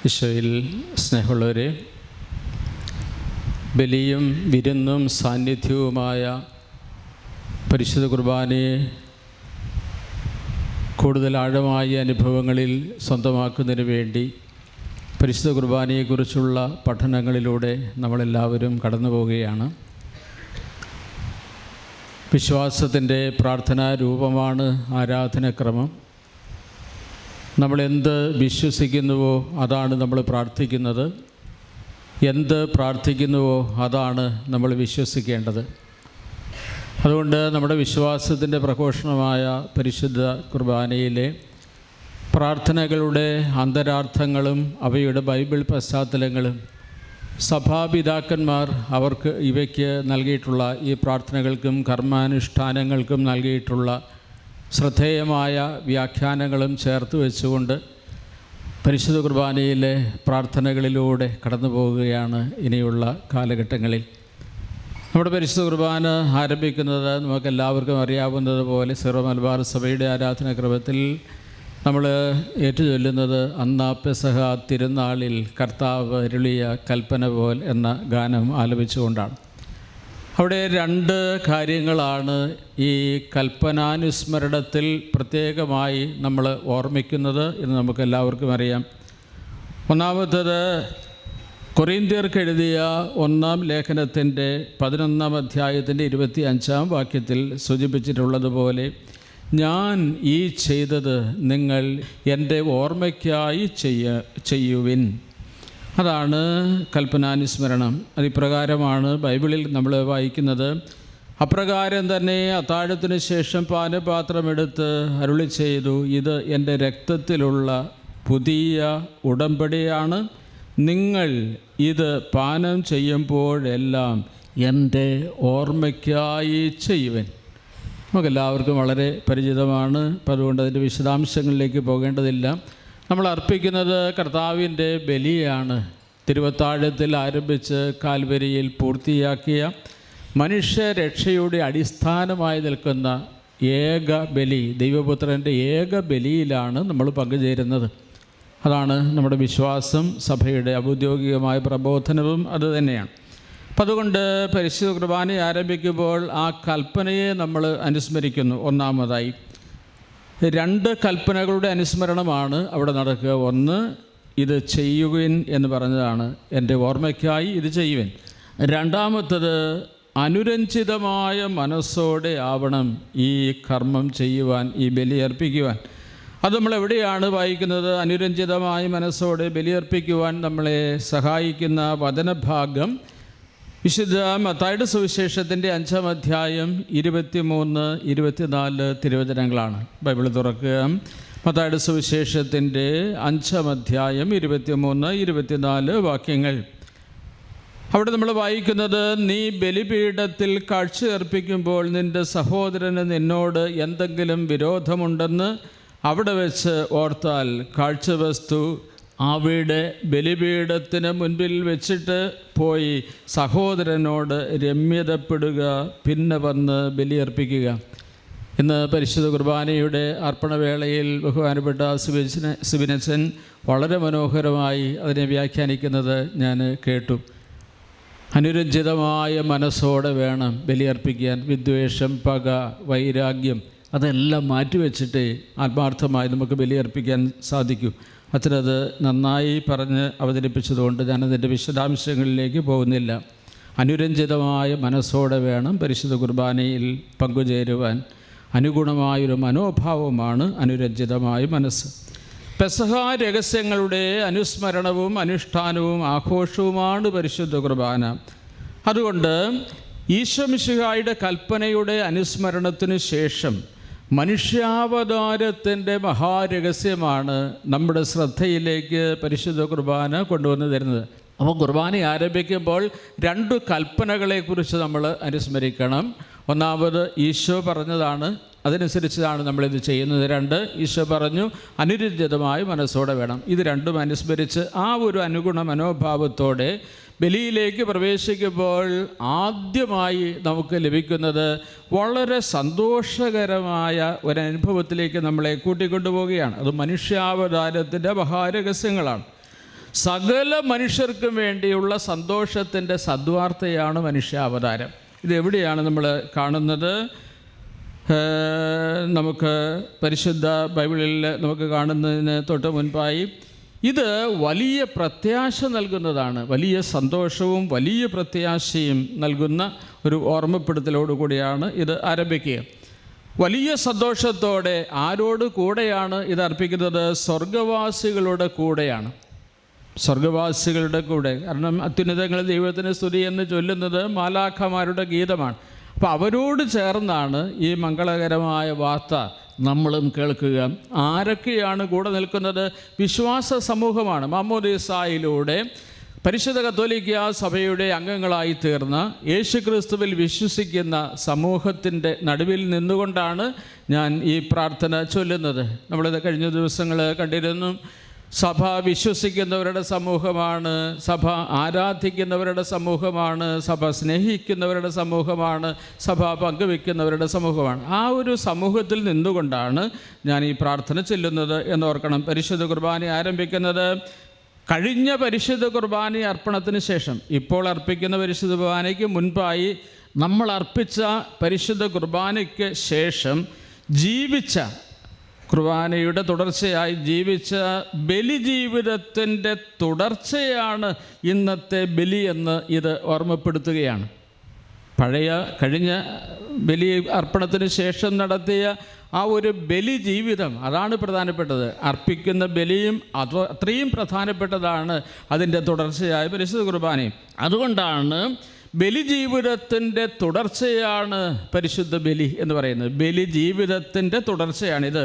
ഈശോയിൽ സ്നേഹമുള്ളവരെ, ബലിയും വിരുന്നും സാന്നിധ്യവുമായ പരിശുദ്ധ കുർബാനയെ കൂടുതൽ ആഴമായ അനുഭവങ്ങളിൽ സ്വന്തമാക്കുന്നതിന് വേണ്ടി പരിശുദ്ധ കുർബാനയെക്കുറിച്ചുള്ള പഠനങ്ങളിലൂടെ നമ്മളെല്ലാവരും കടന്നു പോവുകയാണ്. വിശ്വാസത്തിൻ്റെ പ്രാർത്ഥനാ രൂപമാണ് ആരാധനക്രമം. നമ്മളെന്ത് വിശ്വസിക്കുന്നുവോ അതാണ് നമ്മൾ പ്രാർത്ഥിക്കുന്നത്, എന്ത് പ്രാർത്ഥിക്കുന്നുവോ അതാണ് നമ്മൾ വിശ്വസിക്കേണ്ടത്. അതുകൊണ്ട് നമ്മുടെ വിശ്വാസത്തിൻ്റെ പ്രഘോഷണമായ പരിശുദ്ധ കുർബാനയിലെ പ്രാർത്ഥനകളുടെ അന്തരാർത്ഥങ്ങളും അവയുടെ ബൈബിൾ പശ്ചാത്തലങ്ങളും സഭാപിതാക്കന്മാർ അവർക്ക് ഇവയ്ക്ക് നൽകിയിട്ടുള്ള ഈ പ്രാർത്ഥനകൾക്കും കർമാനുഷ്ഠാനങ്ങൾക്കും നൽകിയിട്ടുള്ള ശ്രദ്ധേയമായ വ്യാഖ്യാനങ്ങളും ചേർത്ത് വെച്ചുകൊണ്ട് പരിശുദ്ധ കുർബാനയിലെ പ്രാർത്ഥനകളിലൂടെ കടന്നു പോവുകയാണ് ഇനിയുള്ള കാലഘട്ടങ്ങളിൽ. നമ്മുടെ പരിശുദ്ധ കുർബാന ആരംഭിക്കുന്നത് നമുക്കെല്ലാവർക്കും അറിയാവുന്നതുപോലെ സിറോ മലബാർ സഭയുടെ ആരാധനാക്രമത്തിൽ നമ്മൾ ഏറ്റുചൊല്ലുന്നത് അന്നാ പെസഹ തിരുനാളിൽ കർത്താവ് അരുളിയ കൽപ്പന പോൽ എന്ന ഗാനം ആലപിച്ചുകൊണ്ടാണ്. അവിടെ രണ്ട് കാര്യങ്ങളാണ് ഈ കൽപ്പനാനുസ്മരണത്തിൽ പ്രത്യേകമായി നമ്മൾ ഓർമ്മിക്കുന്നത് എന്ന് നമുക്കെല്ലാവർക്കും അറിയാം. ഒന്നാമത്തത് കൊറിന്ത്യർക്ക് എഴുതിയ 1-ാം ലേഖനത്തിൻ്റെ 11-ാം അധ്യായത്തിൻ്റെ 25-ാം വാക്യത്തിൽ സൂചിപ്പിച്ചിട്ടുള്ളതുപോലെ, ഞാൻ ഈ ചെയ്തത് നിങ്ങൾ എൻ്റെ ഓർമ്മയ്ക്കായി ചെയ്യുവിൻ. അതാണ് കൽപ്പനാനുസ്മരണം. അതിപ്രകാരമാണ് ബൈബിളിൽ നമ്മൾ വായിക്കുന്നത്. അപ്രകാരം തന്നെ അത്താഴത്തിനു ശേഷം പാനപാത്രമെടുത്ത് അരുളി ചെയ്തു, ഇത് എൻ്റെ രക്തത്തിലുള്ള പുതിയ ഉടമ്പടിയാണ്. നിങ്ങൾ ഇത് പാനം ചെയ്യുമ്പോഴെല്ലാം എൻ്റെ ഓർമ്മയ്ക്കായി ചെയ്യുവൻ. നമുക്കെല്ലാവർക്കും വളരെ പരിചിതമാണ്. അപ്പം അതുകൊണ്ട് അതിൻ്റെ വിശദാംശങ്ങളിലേക്ക് പോകേണ്ടതില്ല. നമ്മൾ അർപ്പിക്കുന്നത് കർത്താവിൻ്റെ ബലിയാണ്. തിരുവത്താഴത്തിൽ ആരംഭിച്ച് കാൽവരിയിൽ പൂർത്തിയാക്കിയ മനുഷ്യരക്ഷയുടെ അടിസ്ഥാനമായി നിൽക്കുന്ന ഏക ബലി, ദൈവപുത്രൻ്റെ ഏക ബലിയിലാണ് നമ്മൾ പങ്കുചേരുന്നത്. അതാണ് നമ്മുടെ വിശ്വാസം, സഭയുടെ ഔദ്യോഗികമായ പ്രബോധനവും അതുതന്നെയാണ്. അപ്പം അതുകൊണ്ട് പരിശുദ്ധ കുർബാന ആരംഭിക്കുമ്പോൾ ആ കൽപ്പനയെ നമ്മൾ അനുസ്മരിക്കുന്നു. ഒന്നാമതായി 2 കൽപ്പനകളുടെ അനുസ്മരണമാണ് അവിടെ നടക്കുക. ഒന്ന്, ഇത് ചെയ്യുവിൻ എന്ന് പറഞ്ഞതാണ്, എൻ്റെ ഓർമ്മയ്ക്കായി ഇത് ചെയ്യുവിൻ. രണ്ടാമത്തത്, അനുരഞ്ജിതമായ മനസ്സോടെ ആവണം ഈ കർമ്മം ചെയ്യുവാൻ, ഈ ബലിയർപ്പിക്കുവാൻ. അത് നമ്മളെവിടെയാണ് വായിക്കുന്നത്? അനുരഞ്ജിതമായ മനസ്സോടെ ബലിയർപ്പിക്കുവാൻ നമ്മളെ സഹായിക്കുന്ന വചനഭാഗം വിശുദ്ധ മത്തായിയുടെ സുവിശേഷത്തിൻ്റെ 5-ാം അധ്യായം 23-24 തിരുവചനങ്ങളാണ്. ബൈബിൾ തുറക്കുക. മത്തായിയുടെ സുവിശേഷത്തിൻ്റെ 5-ാം അധ്യായം 23-24 വാക്യങ്ങൾ. അവിടെ നമ്മൾ വായിക്കുന്നത്, നീ ബലിപീഠത്തിൽ കാഴ്ച അർപ്പിക്കുമ്പോൾ നിൻ്റെ സഹോദരന് നിന്നോട് എന്തെങ്കിലും വിരോധമുണ്ടെന്ന് അവിടെ വെച്ച് ഓർത്താൽ കാഴ്ചവസ്തു അവിടെ ബലിപീഠത്തിന് മുൻപിൽ വെച്ചിട്ട് പോയി സഹോദരനോട് രമ്യതപ്പെടുക, പിന്നെ വന്ന് ബലിയർപ്പിക്കുക. ഇന്ന് പരിശുദ്ധ കുർബാനയുടെ അർപ്പണവേളയിൽ ബഹുമാനപ്പെട്ട സുബിനച്ചൻ വളരെ മനോഹരമായി അതിനെ വ്യാഖ്യാനിക്കുന്നത് ഞാൻ കേട്ടു. അനുരഞ്ജിതമായ മനസ്സോടെ വേണം ബലിയർപ്പിക്കാൻ. വിദ്വേഷം, പക, വൈരാഗ്യം അതെല്ലാം മാറ്റിവെച്ചിട്ട് ആത്മാർത്ഥമായി നമുക്ക് ബലിയർപ്പിക്കാൻ സാധിക്കൂ. അച്ഛനത് നന്നായി പറഞ്ഞ് അവതരിപ്പിച്ചതുകൊണ്ട് ഞാനതിൻ്റെ വിശദാംശങ്ങളിലേക്ക് പോകുന്നില്ല. അനുരഞ്ജിതമായ മനസ്സോടെ വേണം പരിശുദ്ധ കുർബാനയിൽ പങ്കുചേരുവാൻ. അനുഗുണമായൊരു മനോഭാവമാണ് അനുരഞ്ജിതമായ മനസ്സ്. പെസഹ രഹസ്യങ്ങളുടെ അനുസ്മരണവും അനുഷ്ഠാനവും ആഘോഷവുമാണ് പരിശുദ്ധ കുർബാന. അതുകൊണ്ട് ഈശോ മിശിഹായുടെ കൽപ്പനയുടെ അനുസ്മരണത്തിനു ശേഷം മനുഷ്യാവതാരത്തിൻ്റെ മഹാരഹസ്യമാണ് നമ്മുടെ ശ്രദ്ധയിലേക്ക് പരിശുദ്ധ കുർബാന കൊണ്ടുവന്ന് തരുന്നത്. അപ്പോൾ കുർബാന ആരംഭിക്കുമ്പോൾ 2 കൽപ്പനകളെക്കുറിച്ച് നമ്മൾ അനുസ്മരിക്കണം. ഒന്നാമത് ഈശോ പറഞ്ഞതാണ്, അതനുസരിച്ചാണ് നമ്മളിത് ചെയ്യുന്നത്. 2, ഈശോ പറഞ്ഞു അനുരഞ്ജിതമായ മനസ്സോടെ വേണം. ഇത് രണ്ടും അനുസ്മരിച്ച് ആ ഒരു അനുഗുണ മനോഭാവത്തോടെ ബലിയിലേക്ക് പ്രവേശിക്കുമ്പോൾ ആദ്യമായി നമുക്ക് ലഭിക്കുന്നത് വളരെ സന്തോഷകരമായ ഒരനുഭവത്തിലേക്ക് നമ്മളെ കൂട്ടിക്കൊണ്ടുപോവുകയാണ്. അത് മനുഷ്യാവതാരത്തിൻ്റെ മഹാരഹസ്യങ്ങളാണ്. സകല മനുഷ്യർക്കും വേണ്ടിയുള്ള സന്തോഷത്തിൻ്റെ സദ്വാർത്തയാണ് മനുഷ്യാവതാരം. ഇതെവിടെയാണ് നമ്മൾ കാണുന്നത്? നമുക്ക് പരിശുദ്ധ ബൈബിളിൽ നമുക്ക് കാണുന്നതിന് തൊട്ട് മുൻപായി ഇത് വലിയ പ്രത്യാശ നൽകുന്നതാണ്. വലിയ സന്തോഷവും വലിയ പ്രത്യാശയും നൽകുന്ന ഒരു ഓർമ്മപ്പെടുത്തലോടുകൂടിയാണ് ഇത് ആരംഭിക്കുക. വലിയ സന്തോഷത്തോടെ ആരോട് കൂടെയാണ് ഇത് അർപ്പിക്കുന്നത്? സ്വർഗവാസികളുടെ കൂടെയാണ്. സ്വർഗവാസികളുടെ കൂടെ. കാരണം അത്യുന്നതങ്ങളിൽ ദൈവത്തിന് സ്തുതി എന്ന് ചൊല്ലുന്നത് മാലാഖമാരുടെ ഗീതമാണ്. അപ്പോൾ അവരോട് ചേർന്നാണ് ഈ മംഗളകരമായ വാർത്ത നമ്മളും കേൾക്കുക. ആരൊക്കെയാണ് കൂടെ നിൽക്കുന്നത്? വിശ്വാസ സമൂഹമാണ്. മാമോദീസായിലൂടെ പരിശുദ്ധ കത്തോലിക്ക സഭയുടെ അംഗങ്ങളായി തീർന്ന യേശുക്രിസ്തുവിൽ വിശ്വസിക്കുന്ന സമൂഹത്തിൻ്റെ നടുവിൽ നിന്നുകൊണ്ടാണ് ഞാൻ ഈ പ്രാർത്ഥന ചൊല്ലുന്നത്. നമ്മളിത് കഴിഞ്ഞ ദിവസങ്ങൾ കണ്ടിരുന്നു. സഭ വിശ്വസിക്കുന്നവരുടെ സമൂഹമാണ്, സഭ ആരാധിക്കുന്നവരുടെ സമൂഹമാണ്, സഭ സ്നേഹിക്കുന്നവരുടെ സമൂഹമാണ്, സഭ പങ്കുവെക്കുന്നവരുടെ സമൂഹമാണ്. ആ ഒരു സമൂഹത്തിൽ നിന്നുകൊണ്ടാണ് ഞാൻ ഈ പ്രാർത്ഥന ചൊല്ലുന്നത് എന്നോർക്കണം. പരിശുദ്ധ കുർബാന ആരംഭിക്കുന്നത് കഴിഞ്ഞ പരിശുദ്ധ കുർബാന അർപ്പണത്തിന് ശേഷം, ഇപ്പോൾ അർപ്പിക്കുന്ന പരിശുദ്ധ കുർബാനയ്ക്ക് മുൻപായി നമ്മൾ അർപ്പിച്ച പരിശുദ്ധ കുർബാനയ്ക്ക് ശേഷം ജീവിച്ച കുർബാനയുടെ തുടർച്ചയായി ജീവിച്ച ബലി ജീവിതത്തിൻ്റെ തുടർച്ചയാണ് ഇന്നത്തെ ബലി എന്ന് ഇത് ഓർമ്മപ്പെടുത്തുകയാണ്. കഴിഞ്ഞ ബലി അർപ്പണത്തിന് ശേഷം നടത്തിയ ആ ഒരു ബലി ജീവിതം, അതാണ് പ്രധാനപ്പെട്ടത്. അർപ്പിക്കുന്ന ബലിയും അത്രയും പ്രധാനപ്പെട്ടതാണ് അതിൻ്റെ തുടർച്ചയായ പരിശുദ്ധ കുർബാനയും. അതുകൊണ്ടാണ് ബലി ജീവിതത്തിൻ്റെ തുടർച്ചയാണ് പരിശുദ്ധ ബലി എന്ന് പറയുന്നത്. ബലി ജീവിതത്തിൻ്റെ തുടർച്ചയാണിത്.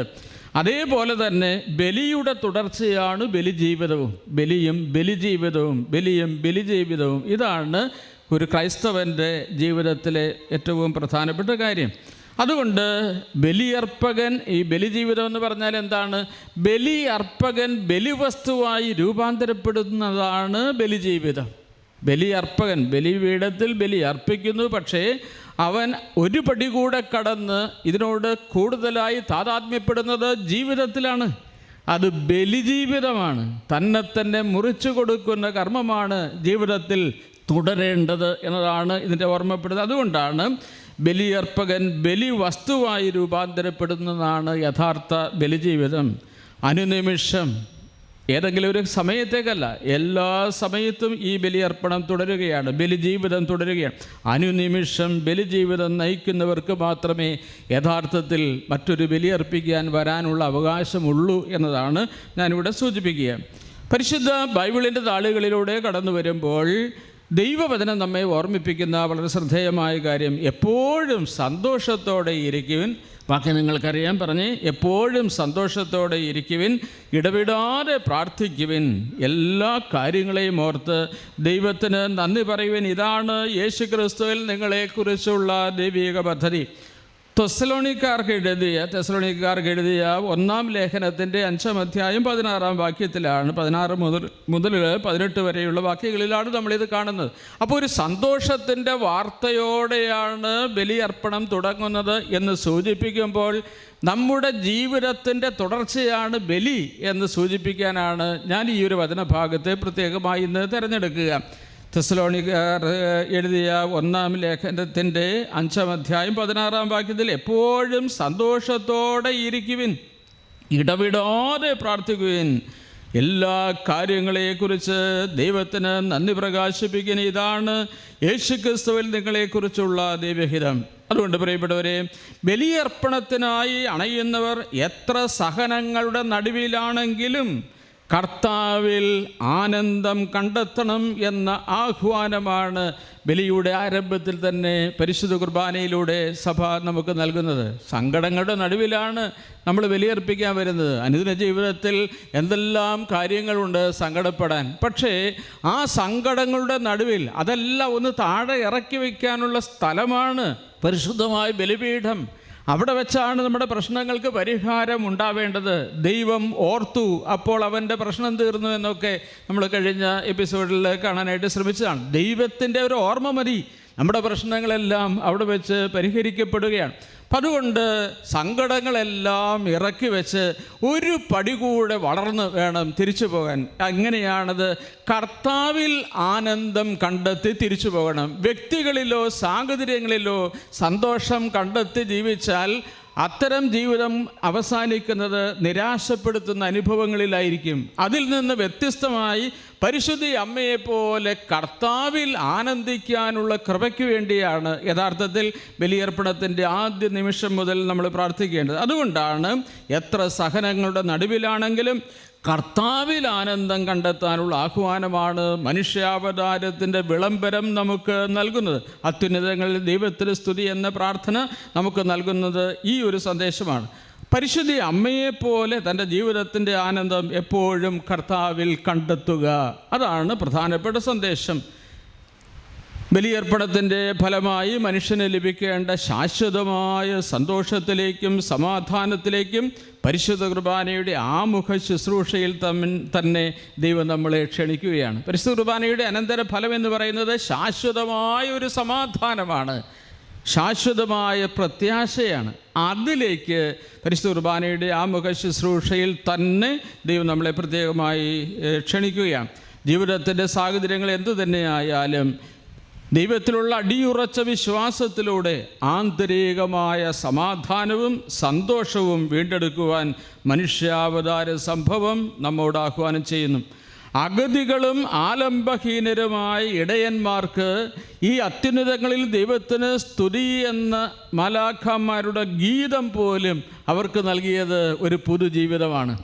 അതേപോലെ തന്നെ ബലിയുടെ തുടർച്ചയാണ് ബലി ജീവിതവും. ബലിയും ബലി ജീവിതവും, ബലിയും ബലി ജീവിതവും, ഇതാണ് ഒരു ക്രൈസ്തവൻ്റെ ജീവിതത്തിലെ ഏറ്റവും പ്രധാനപ്പെട്ട കാര്യം. അതുകൊണ്ട് ബലിയർപ്പകൻ, ഈ ബലി ജീവിതം എന്ന് പറഞ്ഞാൽ എന്താണ്? ബലി അർപ്പകൻ ബലിവസ്തുവായി രൂപാന്തരപ്പെടുന്നതാണ് ബലി ജീവിതം. ബലിയർപ്പകൻ ബലിപീഠത്തിൽ ബലി അർപ്പിക്കുന്നു, പക്ഷേ അവൻ ഒരു പടി കൂടെ കടന്ന് ഇതിനോട് കൂടുതലായി താതാത്മ്യപ്പെടുന്നത് ജീവിതത്തിലാണ്. അത് ബലി ജീവിതമാണ്. തന്നെ മുറിച്ചു കൊടുക്കുന്ന കർമ്മമാണ് ജീവിതത്തിൽ തുടരേണ്ടത് എന്നതാണ് ഇതിൻ്റെ ഓർമ്മപ്പെടുന്നത്. അതുകൊണ്ടാണ് ബലിയർപ്പകൻ ബലി വസ്തുവായി രൂപാന്തരപ്പെടുന്നതാണ് യഥാർത്ഥ ബലിജീവിതം. അനുനിമിഷം, ഏതെങ്കിലും ഒരു സമയത്തേക്കല്ല, എല്ലാ സമയത്തും ഈ ബലിയർപ്പണം തുടരുകയാണ്, ബലിജീവിതം തുടരുകയാണ്. അനുനിമിഷം ബലിജീവിതം നയിക്കുന്നവർക്ക് മാത്രമേ യഥാർത്ഥത്തിൽ മറ്റൊരു ബലിയർപ്പിക്കാൻ വരാനുള്ള അവകാശമുള്ളൂ എന്നതാണ് ഞാനിവിടെ സൂചിപ്പിക്കുക. പരിശുദ്ധ ബൈബിളിൻ്റെ താളുകളിലൂടെ കടന്നു വരുമ്പോൾ ദൈവവചനം നമ്മെ ഓർമ്മിപ്പിക്കുന്ന വളരെ ശ്രദ്ധേയമായ കാര്യം, എപ്പോഴും സന്തോഷത്തോടെ ഇരിക്കുവിൻ. ബാക്കി നിങ്ങൾക്കറിയാൻ പറഞ്ഞ്, എപ്പോഴും സന്തോഷത്തോടെ ഇരിക്കുവിൻ, ഇടവിടാതെ പ്രാർത്ഥിക്കുവിൻ, എല്ലാ കാര്യങ്ങളെയും ഓർത്ത് ദൈവത്തിന് നന്ദി പറയുവിൻ. ഇതാണ് യേശുക്രിസ്തുവിൽ നിങ്ങളെക്കുറിച്ചുള്ള ദൈവിക പദ്ധതി. തെസ്സലോനിക്കാർക്ക് എഴുതിയ 1-ാം ലേഖനത്തിൻ്റെ 5-ാം അധ്യായം 16-ാം വാക്യത്തിലാണ്, 16 മുതൽ 18 വരെയുള്ള വാക്യങ്ങളിലാണ് നമ്മളിത് കാണുന്നത്. അപ്പോൾ ഒരു സന്തോഷത്തിൻ്റെ വാർത്തയോടെയാണ് ബലിയർപ്പണം തുടങ്ങുന്നത് എന്ന് സൂചിപ്പിക്കുമ്പോൾ നമ്മുടെ ജീവിതത്തിൻ്റെ തുടർച്ചയാണ് ബലി എന്ന് സൂചിപ്പിക്കാനാണ് ഞാൻ ഈ ഒരു വചനഭാഗത്തെ പ്രത്യേകമായി ഇന്ന് തിരഞ്ഞെടുക്കുക. തെസ്സലോനിക്കാർ എഴുതിയ 1-ാം ലേഖനത്തിൻ്റെ 5-ാം അധ്യായം 16-ാം വാക്യത്തിൽ, എപ്പോഴും സന്തോഷത്തോടെ ഇരിക്കുവിൻ, ഇടവിടാതെ പ്രാർത്ഥിക്കുവിൻ, എല്ലാ കാര്യങ്ങളെക്കുറിച്ച് ദൈവത്തിന് നന്ദി പ്രകാശിപ്പിക്കുന്ന, ഇതാണ് യേശുക്രിസ്തുവിൽ നിങ്ങളെക്കുറിച്ചുള്ള ദൈവഹിതം. അതുകൊണ്ട് പ്രിയപ്പെട്ടവരെ, ബലിയർപ്പണത്തിനായി അണയുന്നവർ എത്ര സഹനങ്ങളുടെ നടുവിലാണെങ്കിലും കർത്താവിൽ ആനന്ദം കണ്ടെത്തണം എന്ന ആഹ്വാനമാണ് ബലിയുടെ ആരംഭത്തിൽ തന്നെ പരിശുദ്ധ കുർബാനയിലൂടെ സഭ നമുക്ക് നൽകുന്നത്. സങ്കടങ്ങളുടെ നടുവിലാണ് നമ്മൾ ബലിയർപ്പിക്കാൻ വരുന്നത്. അനുദിന ജീവിതത്തിൽ എന്തെല്ലാം കാര്യങ്ങളുണ്ട് സങ്കടപ്പെടാൻ. പക്ഷേ ആ സങ്കടങ്ങളുടെ നടുവിൽ അതെല്ലാം ഒന്ന് താഴെ ഇറക്കി വയ്ക്കാനുള്ള സ്ഥലമാണ് പരിശുദ്ധമായ ബലിപീഠം. അവിടെ വെച്ചാണ് നമ്മുടെ പ്രശ്നങ്ങൾക്ക് പരിഹാരം ഉണ്ടാവേണ്ടത്. ദൈവം ഓർത്തു, അപ്പോൾ അവൻ്റെ പ്രശ്നം തീർന്നു എന്നൊക്കെ നമ്മൾ കഴിഞ്ഞ എപ്പിസോഡിൽ കാണാനായിട്ട് ശ്രമിച്ചതാണ്. ദൈവത്തിൻ്റെ ഒരു ഓർമ്മ മതി, നമ്മുടെ പ്രശ്നങ്ങളെല്ലാം അവിടെ വെച്ച് പരിഹരിക്കപ്പെടുകയാണ്. അപ്പം അതുകൊണ്ട് സങ്കടങ്ങളെല്ലാം ഇറക്കി വെച്ച് ഒരു പടി കൂടെ വളർന്ന് വേണം തിരിച്ചു പോകാൻ. എങ്ങനെയാണത്? കർത്താവിൽ ആനന്ദം കണ്ടെത്തി തിരിച്ചു പോകണം. വ്യക്തികളിലോ സാഹചര്യങ്ങളിലോ സന്തോഷം കണ്ടെത്തി ജീവിച്ചാൽ അത്തരം ജീവിതം അവസാനിക്കുന്നത് നിരാശപ്പെടുത്തുന്ന അനുഭവങ്ങളിലായിരിക്കും. അതിൽ നിന്ന് വ്യത്യസ്തമായി പരിശുദ്ധ അമ്മയെപ്പോലെ കർത്താവിൽ ആനന്ദിക്കാനുള്ള കൃപയ്ക്ക് വേണ്ടിയാണ് യഥാർത്ഥത്തിൽ ബലിയർപ്പണത്തിൻ്റെ ആദ്യ നിമിഷം മുതൽ നമ്മൾ പ്രാർത്ഥിക്കേണ്ടത്. അതുകൊണ്ടാണ് എത്ര സഹനങ്ങളുടെ നടുവിലാണെങ്കിലും കർത്താവിൽ ആനന്ദം കണ്ടെത്താനുള്ള ആഹ്വാനമാണ് മനുഷ്യാവതാരത്തിൻ്റെ വിളംബരം നമുക്ക് നൽകുന്നത്. അത്യുന്നതങ്ങളിൽ ദൈവത്തിന് സ്തുതി എന്ന പ്രാർത്ഥന നമുക്ക് നൽകുന്നത് ഈ ഒരു സന്ദേശമാണ്. പരിശുദ്ധ അമ്മയെപ്പോലെ തൻ്റെ ജീവിതത്തിൻ്റെ ആനന്ദം എപ്പോഴും കർത്താവിൽ കണ്ടെത്തുക, അതാണ് പ്രധാനപ്പെട്ട സന്ദേശം. ബലിയർപ്പണത്തിൻ്റെ ഫലമായി മനുഷ്യന് ലഭിക്കേണ്ട ശാശ്വതമായ സന്തോഷത്തിലേക്കും സമാധാനത്തിലേക്കും പരിശുദ്ധ കുർബാനയുടെ ആമുഖ ശുശ്രൂഷയിൽ തന്നെ ദൈവം നമ്മളെ ക്ഷണിക്കുകയാണ്. പരിശുദ്ധ കുർബാനയുടെ അനന്തര ഫലം എന്ന് പറയുന്നത് ശാശ്വതമായ ഒരു സമാധാനമാണ്, ശാശ്വതമായ പ്രത്യാശയാണ്. അതിലേക്ക് പരിശുദ്ധ കുർബാനയുടെ ആമുഖ ശുശ്രൂഷയിൽ തന്നെ ദൈവം നമ്മളെ പ്രത്യേകമായി ക്ഷണിക്കുകയാണ്. ജീവിതത്തിൻ്റെ സാഹചര്യങ്ങൾ എന്തു തന്നെയായാലും ദൈവത്തിലുള്ള അടിയുറച്ച വിശ്വാസത്തിലൂടെ ആന്തരികമായ സമാധാനവും സന്തോഷവും വീണ്ടെടുക്കുവാൻ മനുഷ്യാവതാര സംഭവം നമ്മോട് ആഹ്വാനം ചെയ്യുന്നു. അഗതികളും ആലംബഹീനരുമായ ഇടയന്മാർക്ക് ഈ അത്യുന്നതങ്ങളിൽ ദൈവത്തിന് സ്തുതി എന്ന മാലാഖമാരുടെ ഗീതം പോലും അവർക്ക് നൽകിയത് ഒരു പുതുജീവിതമാണ്.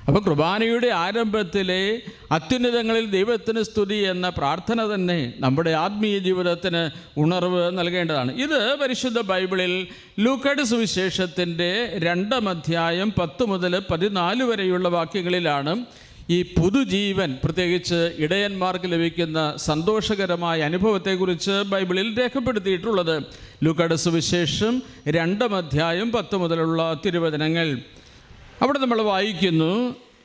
അപ്പോൾ കുർബാനയുടെ ആരംഭത്തിലെ അത്യുന്നതങ്ങളിൽ ദൈവത്തിന് സ്തുതി എന്ന പ്രാർത്ഥന തന്നെ നമ്മുടെ ആത്മീയ ജീവിതത്തിന് ഉണർവ് നൽകേണ്ടതാണ്. ഇത് പരിശുദ്ധ ബൈബിളിൽ ലൂക്കയുടെ സുവിശേഷത്തിൻ്റെ 2-ാം അധ്യായം 10 മുതൽ 14 വരെയുള്ള വാക്യങ്ങളിലാണ് ഈ പുതുജീവൻ, പ്രത്യേകിച്ച് ഇടയന്മാർക്ക് ലഭിക്കുന്ന സന്തോഷകരമായ അനുഭവത്തെക്കുറിച്ച് ബൈബിളിൽ രേഖപ്പെടുത്തിയിട്ടുള്ളത്. ലൂക്കയുടെ സുവിശേഷം 2-ാം അധ്യായം 10 മുതലുള്ള തിരുവചനങ്ങൾ. അവിടെ നമ്മൾ വായിക്കുന്നു,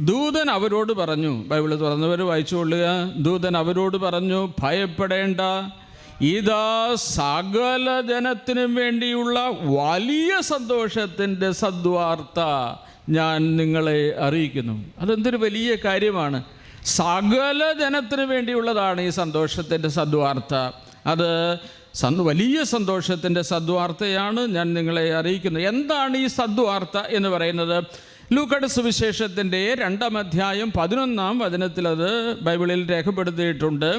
ദൂതൻ അവരോട് പറഞ്ഞു, ബൈബിൾ തുറന്നവർ വായിച്ചുകൊള്ളുക. ദൂതൻ അവരോട് പറഞ്ഞു, ഭയപ്പെടേണ്ട, ഇതാ സകല ജനത്തിനും വേണ്ടിയുള്ള വലിയ സന്തോഷത്തിൻ്റെ സദ്വാർത്ത ഞാൻ നിങ്ങളെ അറിയിക്കുന്നു. അതെന്തൊരു വലിയ കാര്യമാണ്. സകല ജനത്തിനു വേണ്ടിയുള്ളതാണ് ഈ സന്തോഷത്തിൻ്റെ സദ്വാർത്ത. അത് വലിയ സന്തോഷത്തിൻ്റെ സദ്വാർത്തയാണ് ഞാൻ നിങ്ങളെ അറിയിക്കുന്നത്. എന്താണ് ഈ സദ്വാർത്ത എന്ന് പറയുന്നത്? ലൂക്കയുടെ സുവിശേഷത്തിൻ്റെ 2-ാം അധ്യായം 11-ാം വചനത്തിൽ അത് ബൈബിളിൽ രേഖപ്പെടുത്തിയിട്ടുണ്ട്.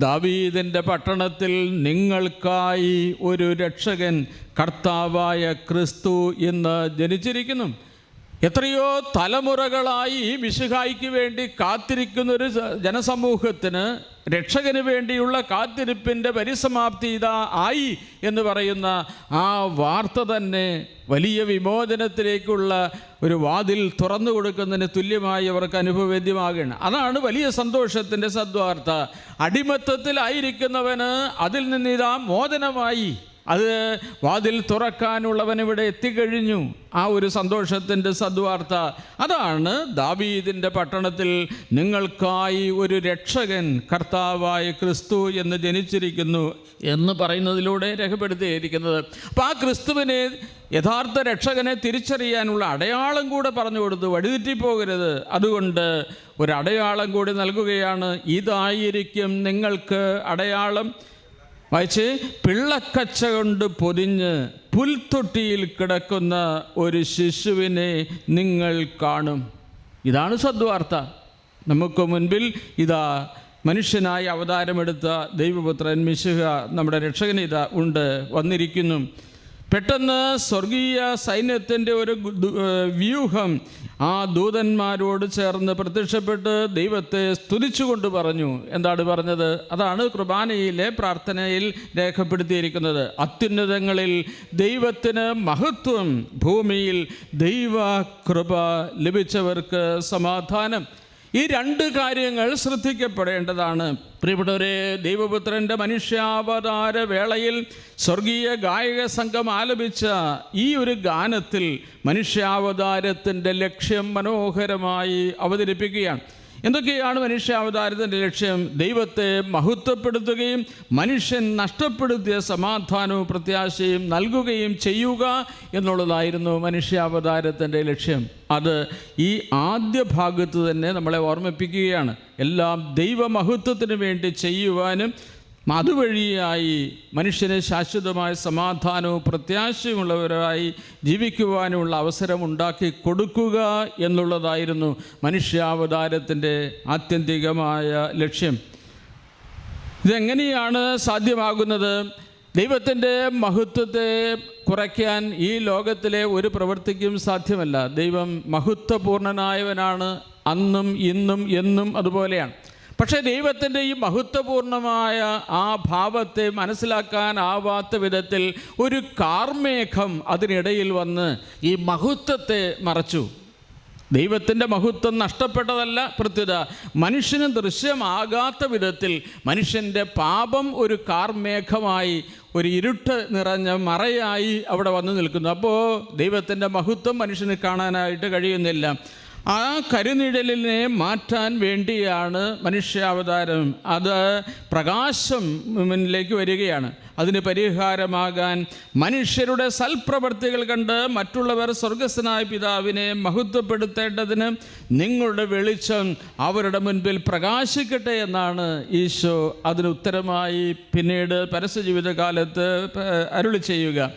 ദാവീദിൻ്റെ പട്ടണത്തിൽ നിങ്ങൾക്കായി ഒരു രക്ഷകൻ, കർത്താവായ ക്രിസ്തു ഇന്ന് ജനിച്ചിരിക്കുന്നു. എത്രയോ തലമുറകളായി ഈ മിശിഹായ്ക്ക് വേണ്ടി കാത്തിരിക്കുന്നൊരു ജനസമൂഹത്തിന് രക്ഷകന് വേണ്ടിയുള്ള കാത്തിരിപ്പിൻ്റെ പരിസമാപ്തി ഇതാ ആയി എന്ന് പറയുന്ന ആ വാർത്ത തന്നെ വലിയ വിമോചനത്തിലേക്കുള്ള ഒരു വാതിൽ തുറന്നു കൊടുക്കുന്നതിന് തുല്യമായി അവർക്ക് അനുഭവവേദ്യമാകുകയാണ്. അതാണ് വലിയ സന്തോഷത്തിൻ്റെ സദ്വാർത്ത. അടിമത്തത്തിലായിരിക്കുന്നവന് അതിൽ നിന്ന് ഇതാ മോചനമായി, അത് വാതിൽ തുറക്കാനുള്ളവൻ ഇവിടെ എത്തിക്കഴിഞ്ഞു. ആ ഒരു സന്തോഷത്തിൻ്റെ സദ്വാർത്ത അതാണ് ദാവീദിൻ്റെ പട്ടണത്തിൽ നിങ്ങൾക്കായി ഒരു രക്ഷകൻ, കർത്താവായ ക്രിസ്തു എന്ന് ജനിച്ചിരിക്കുന്നു എന്ന് പറയുന്നതിലൂടെ രേഖപ്പെടുത്തിയിരിക്കുന്നത്. അപ്പോൾ ആ ക്രിസ്തുവിനെ, യഥാർത്ഥ രക്ഷകനെ തിരിച്ചറിയാനുള്ള അടയാളം കൂടെ പറഞ്ഞു കൊടുത്തു. വഴിതെറ്റിപ്പോകരുത്. അതുകൊണ്ട് ഒരടയാളം കൂടി നൽകുകയാണ്. ഇതായിരിക്കും നിങ്ങൾക്ക് അടയാളം. വായിച്ച്, പിള്ളക്കച്ച കൊണ്ട് പൊതിഞ്ഞ് പുൽത്തൊട്ടിയിൽ കിടക്കുന്ന ഒരു ശിശുവിനെ നിങ്ങൾ കാണും. ഇതാണ് സദ്വാർത്ത. നമുക്ക് മുൻപിൽ ഇതാ മനുഷ്യനായി അവതാരമെടുത്ത ദൈവപുത്രൻ മിശിഹ, നമ്മുടെ രക്ഷകൻ ഇതാ ഉണ്ട്, വന്നിരിക്കുന്നു. പെട്ടെന്ന് സ്വർഗീയ സൈന്യത്തിൻ്റെ ഒരു വ്യൂഹം ആ ദൂതന്മാരോട് ചേർന്ന് പ്രത്യക്ഷപ്പെട്ട് ദൈവത്തെ സ്തുതിച്ചുകൊണ്ട് പറഞ്ഞു. എന്താണ് പറഞ്ഞത്? അതാണ് കുർബാനയിലെ പ്രാർത്ഥനയിൽ രേഖപ്പെടുത്തിയിരിക്കുന്നത്. അത്യുന്നതങ്ങളിൽ ദൈവത്തിന് മഹത്വം, ഭൂമിയിൽ ദൈവ കൃപ ലഭിച്ചവർക്ക് സമാധാനം. ഈ 2 കാര്യങ്ങൾ ശ്രദ്ധിക്കപ്പെടേണ്ടതാണ്. പ്രിയപ്പെട്ടവരെ, ദൈവപുത്രൻ്റെ മനുഷ്യാവതാര വേളയിൽ സ്വർഗീയ ഗായക സംഘം ആലപിച്ച ഈ ഒരു ഗാനത്തിൽ മനുഷ്യാവതാരത്തിൻ്റെ ലക്ഷ്യം മനോഹരമായി അവതരിപ്പിക്കുകയാണ്. എന്തൊക്കെയാണ് മനുഷ്യാവതാരത്തിൻ്റെ ലക്ഷ്യം? ദൈവത്തെ മഹത്വപ്പെടുത്തുകയും മനുഷ്യൻ നഷ്ടപ്പെടുത്തിയ സമാധാനവും പ്രത്യാശയും നൽകുകയും ചെയ്യുക എന്നുള്ളതായിരുന്നു മനുഷ്യാവതാരത്തിൻ്റെ ലക്ഷ്യം. അത് ഈ ആദ്യ ഭാഗത്ത് തന്നെ നമ്മളെ ഓർമ്മിപ്പിക്കുകയാണ്. എല്ലാം ദൈവമഹത്വത്തിന് വേണ്ടി ചെയ്യുവാനും അതുവഴിയായി മനുഷ്യന് ശാശ്വതമായ സമാധാനവും പ്രത്യാശയുമുള്ളവരായി ജീവിക്കുവാനുമുള്ള അവസരം ഉണ്ടാക്കി കൊടുക്കുക എന്നുള്ളതായിരുന്നു മനുഷ്യാവതാരത്തിൻ്റെ ആത്യന്തികമായ ലക്ഷ്യം. ഇതെങ്ങനെയാണ് സാധ്യമാകുന്നത്? ദൈവത്തിൻ്റെ മഹത്വത്തെ കുറയ്ക്കാൻ ഈ ലോകത്തിലെ ഒരു പ്രവൃത്തിക്കും സാധ്യമല്ല. ദൈവം മഹത്വപൂർണനായവനാണ്, അന്നും ഇന്നും എന്നും അതുപോലെയാണ്. പക്ഷേ ദൈവത്തിൻ്റെ ഈ മഹത്വപൂർണമായ ആ ഭാവത്തെ മനസ്സിലാക്കാനാവാത്ത വിധത്തിൽ ഒരു കാർമേഘം അതിനിടയിൽ വന്ന് ഈ മഹത്വത്തെ മറച്ചു. ദൈവത്തിൻ്റെ മഹത്വം നഷ്ടപ്പെട്ടതല്ല, പ്രത്യുത മനുഷ്യന് ദൃശ്യമാകാത്ത വിധത്തിൽ മനുഷ്യൻ്റെ പാപം ഒരു കാർമേഘമായി, ഒരു ഇരുട്ട് നിറഞ്ഞ മറയായി അവിടെ വന്നു നിൽക്കുന്നു. അപ്പോൾ ദൈവത്തിൻ്റെ മഹത്വം മനുഷ്യന് കാണാനായിട്ട് കഴിയുന്നില്ല. ആ കരുനിഴലിനെ മാറ്റാൻ വേണ്ടിയാണ് മനുഷ്യാവതാരം. അത് പ്രകാശം മുന്നിലേക്ക് വരികയാണ്. അതിന് പരിഹാരമാകാൻ മനുഷ്യരുടെ സൽപ്രവർത്തികൾ കണ്ട് മറ്റുള്ളവർ സ്വർഗസ്ഥനായ പിതാവിനെ മഹത്വപ്പെടുത്തേണ്ടതിന് നിങ്ങളുടെ വെളിച്ചം അവരുടെ മുൻപിൽ പ്രകാശിക്കട്ടെ എന്നാണ് ഈശോ അതിന് ഉത്തരമായി പിന്നീട് പരസ്യജീവിതകാലത്ത് അരുളി ചെയ്യുക.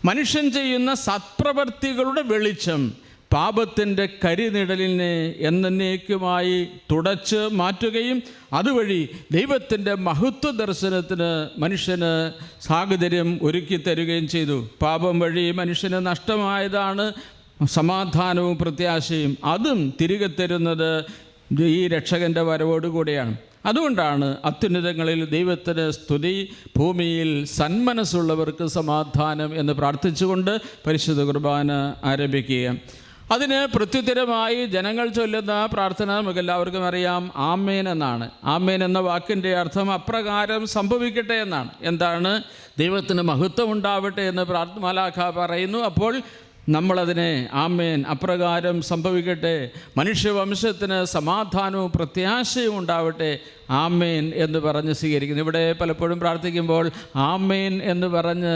മനുഷ്യൻ ചെയ്യുന്ന സത്പ്രവർത്തികളുടെ വെളിച്ചം പാപത്തിൻ്റെ കരിനിഴലിനെ എന്നേക്കുമായി തുടച്ച് മാറ്റുകയും അതുവഴി ദൈവത്തിൻ്റെ മഹത്വ ദർശനത്തിന് മനുഷ്യന് സാഹചര്യം ഒരുക്കി തരികയും ചെയ്തു. പാപം വഴി മനുഷ്യന് നഷ്ടമായതാണ് സമാധാനവും പ്രത്യാശയും. അതും തിരികെ തരുന്നത് ഈ രക്ഷകൻ്റെ വരവോടുകൂടിയാണ്. അതുകൊണ്ടാണ് അത്യുന്നതങ്ങളിൽ ദൈവത്തിന് സ്തുതി, ഭൂമിയിൽ സന്മനസ്സുള്ളവർക്ക് സമാധാനം എന്ന് പ്രാർത്ഥിച്ചുകൊണ്ട് പരിശുദ്ധ കുർബാന ആരംഭിക്കുക. അതിന് പ്രത്യുത്തരമായി ജനങ്ങൾ ചൊല്ലുന്ന പ്രാർത്ഥന നമുക്കെല്ലാവർക്കും അറിയാം, ആമേൻ എന്നാണ്. ആമേൻ എന്ന വാക്കിൻ്റെ അർത്ഥം അപ്രകാരം സംഭവിക്കട്ടെ എന്നാണ്. എന്താണ്? ദൈവത്തിന് മഹത്വം ഉണ്ടാവട്ടെ എന്ന് മാലാഖ പറയുന്നു. അപ്പോൾ നമ്മളതിനെ ആമേൻ, അപ്രകാരം സംഭവിക്കട്ടെ, മനുഷ്യവംശത്തിന് സമാധാനവും പ്രത്യാശയും ഉണ്ടാവട്ടെ, ആമേൻ എന്ന് പറഞ്ഞ് സ്വീകരിക്കുന്നു. ഇവിടെ പലപ്പോഴും പ്രാർത്ഥിക്കുമ്പോൾ ആമേൻ എന്ന് പറഞ്ഞ്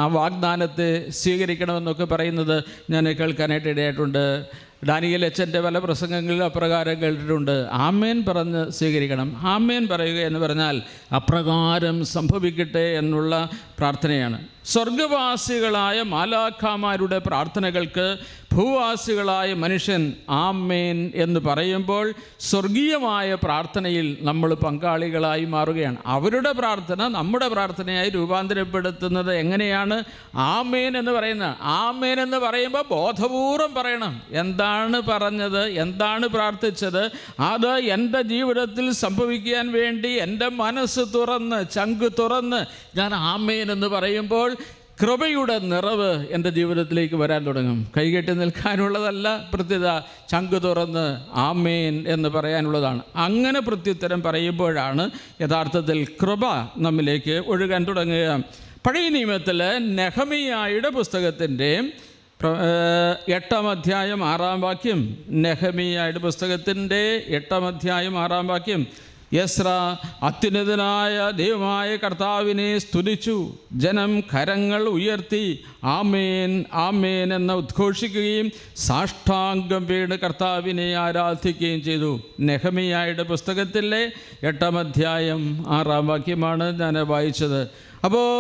ആ വാഗ്ദാനത്തെ സ്വീകരിക്കണമെന്നൊക്കെ പറയുന്നത് ഞാൻ കേൾക്കാനായിട്ട് ഇടയായിട്ടുണ്ട്. ഡാനിയേൽ അച്ഛൻ്റെ പല പ്രസംഗങ്ങളിൽ അപ്രകാരം കേട്ടിട്ടുണ്ട്. ആമേൻ പറഞ്ഞ് സ്വീകരിക്കണം. ആമേൻ പറയുക എന്ന് പറഞ്ഞാൽ അപ്രകാരം സംഭവിക്കട്ടെ എന്നുള്ള പ്രാർത്ഥനയാണ്. സ്വർഗവാസികളായ മാലാഖമാരുടെ പ്രാർത്ഥനകൾക്ക് ഭൂവാസികളായ മനുഷ്യൻ ആമേൻ എന്ന് പറയുമ്പോൾ സ്വർഗീയമായ പ്രാർത്ഥനയിൽ നമ്മൾ പങ്കാളികളായി മാറുകയാണ്. അവരുടെ പ്രാർത്ഥന നമ്മുടെ പ്രാർത്ഥനയായി രൂപാന്തരപ്പെടുത്തുന്നത് എങ്ങനെയാണ്? ആമേൻ എന്ന് പറയുന്നത്. ആമേൻ എന്ന് പറയുമ്പോൾ ബോധപൂർവം പറയണം. എന്താണ് പറഞ്ഞത്, എന്താണ് പ്രാർത്ഥിച്ചത്, അത് എൻ്റെ ജീവിതത്തിൽ സംഭവിക്കാൻ വേണ്ടി എൻ്റെ മനസ്സ് തുറന്ന്, ചങ്ക് തുറന്ന് ഞാൻ ആമേൻ എന്ന് പറയുമ്പോൾ കൃപയുടെ നിറവ് എൻ്റെ ജീവിതത്തിലേക്ക് വരാൻ തുടങ്ങും. കൈകെട്ടി നിൽക്കാനുള്ളതല്ല, പ്രത്യുത ചങ്ക് തുറന്ന് ആമേൻ എന്ന് പറയാനുള്ളതാണ്. അങ്ങനെ പ്രത്യുത്തരം പറയുമ്പോഴാണ് യഥാർത്ഥത്തിൽ കൃപ നമ്മിലേക്ക് ഒഴുകാൻ തുടങ്ങുക. പഴയ നിയമത്തിൽ നെഹമിയായുടെ പുസ്തകത്തിൻ്റെ 8-ാം അധ്യായം 6-ാം വാക്യം, നെഹമിയായുടെ പുസ്തകത്തിൻ്റെ 8-ാം അധ്യായം 6-ാം വാക്യം, യെസ്ര അത്യുന്നതനായ ദൈവമായ കർത്താവിനെ സ്തുതിച്ചു, ജനം കരങ്ങൾ ഉയർത്തി ആമേൻ ആമേൻ എന്ന് ഉദ്ഘോഷിക്കുകയും സാഷ്ടാംഗം വീണ് കർത്താവിനെ ആരാധിക്കുകയും ചെയ്തു. നെഹമിയായുടെ പുസ്തകത്തിലെ 8-ാം അധ്യായം 6-ാം വാക്യമാണ് ഞാൻ വായിച്ചത്. അപ്പോൾ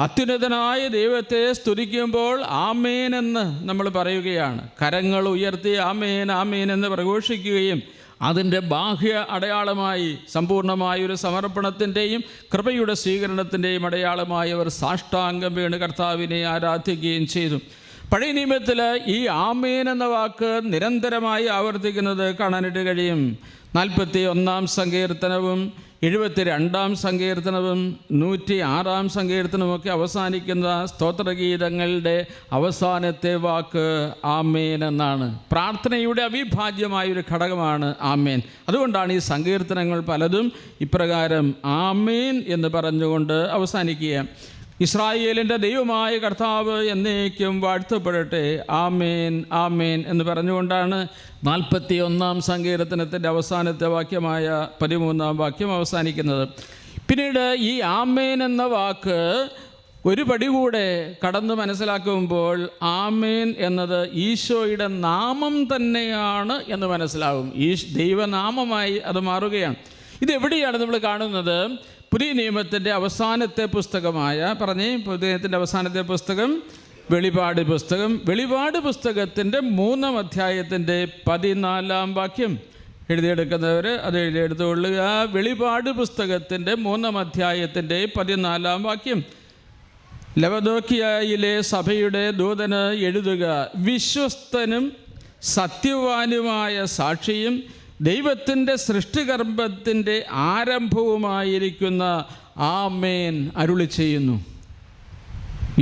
അത്യുന്നതനായ ദൈവത്തെ സ്തുതിക്കുമ്പോൾ ആമേൻ എന്ന് നമ്മൾ പറയുകയാണ്. കരങ്ങൾ ഉയർത്തി ആമേൻ ആമേൻ എന്ന് പ്രഘോഷിക്കുകയും അതിൻ്റെ ബാഹ്യ അടയാളമായി സമ്പൂർണ്ണമായൊരു സമർപ്പണത്തിൻ്റെയും കൃപയുടെ സ്വീകരണത്തിൻ്റെയും അടയാളമായി അവർ സാഷ്ടാംഗം വീണ് കർത്താവിനെ ആരാധിക്കുകയും ചെയ്തു. പഴയ നിയമത്തിൽ ഈ ആമേൻ എന്ന വാക്ക് നിരന്തരമായി ആവർത്തിക്കുന്നത് കാണാനായിട്ട് കഴിയും. 41-ാം സങ്കീർത്തനവും 72-ാം സങ്കീർത്തനവും 106-ാം സങ്കീർത്തനവുമൊക്കെ അവസാനിക്കുന്ന സ്തോത്രഗീതങ്ങളുടെ അവസാനത്തെ വാക്ക് ആമേൻ എന്നാണ്. പ്രാർത്ഥനയുടെ അവിഭാജ്യമായൊരു ഘടകമാണ് ആമേൻ. അതുകൊണ്ടാണ് ഈ സങ്കീർത്തനങ്ങൾ പലതും ഇപ്രകാരം ആമേൻ എന്ന് പറഞ്ഞുകൊണ്ട് അവസാനിക്കുക. ഇസ്രായേലിൻ്റെ ദൈവമായ കർത്താവ് എന്നേക്കും വാഴ്ത്തപ്പെടട്ടെ. ആമേൻ ആമേൻ എന്ന് പറഞ്ഞുകൊണ്ടാണ് 41-ാം സങ്കീർത്തനത്തിൻ്റെ അവസാനത്തെ വാക്യമായ 13-ാം വാക്യം അവസാനിക്കുന്നത്. പിന്നീട് ഈ ആമേൻ എന്ന വാക്ക് ഒരു പടി കൂടെ കടന്ന് മനസ്സിലാക്കുമ്പോൾ ആമേൻ എന്നത് ഈശോയുടെ നാമം തന്നെയാണ് എന്ന് മനസ്സിലാകും. ദൈവനാമമായി അത് മാറുകയാണ്. ഇതെവിടെയാണ് നമ്മൾ കാണുന്നത്? പുതിയ നിയമത്തിൻ്റെ അവസാനത്തെ പുസ്തകമായ പുതിയ നിയമത്തിൻ്റെ അവസാനത്തെ പുസ്തകം വെളിപാട് പുസ്തകം. വെളിപാട് പുസ്തകത്തിൻ്റെ 3-ാം അധ്യായത്തിൻ്റെ 14-ാം വാക്യം എഴുതിയെടുക്കുന്നവർ അത് എഴുതിയെടുത്തുകൊള്ളുക. വെളിപാട് പുസ്തകത്തിൻ്റെ 3-ാം അധ്യായത്തിൻ്റെ 14-ാം വാക്യം. ലവദോക്കിയയിലെ സഭയുടെ ദൂതന് എഴുതുക, വിശ്വസ്തനും സത്യവാനുമായ സാക്ഷിയും ദൈവത്തിൻ്റെ സൃഷ്ടികർമ്മത്തിൻ്റെ ആരംഭവുമായിരിക്കുന്ന ആമേൻ അരുളി ചെയ്യുന്നു.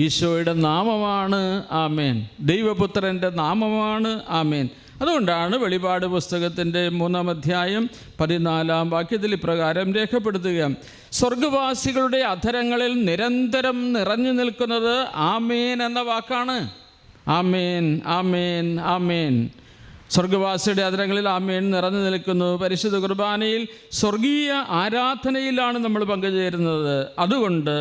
ഈശോയുടെ നാമമാണ് ആമേൻ, ദൈവപുത്രൻ്റെ നാമമാണ് ആമേൻ. അതുകൊണ്ടാണ് വെളിപാട് പുസ്തകത്തിൻ്റെ 3-ാം അധ്യായം 14-ാം വാക്യത്തിൽ ഇപ്രകാരം രേഖപ്പെടുത്തുക, സ്വർഗവാസികളുടെ അധരങ്ങളിൽ നിരന്തരം നിറഞ്ഞു നിൽക്കുന്നത് ആമേൻ എന്ന വാക്കാണ്. ആമേൻ ആമേൻ ആമേൻ. സ്വർഗവാസിയുടെ അധരങ്ങളിൽ ആമേൻ നിറഞ്ഞു നിൽക്കുന്നു. പരിശുദ്ധ കുർബാനയിൽ സ്വർഗീയ ആരാധനയിലാണ് നമ്മൾ പങ്കുചേരുന്നത്. അതുകൊണ്ട്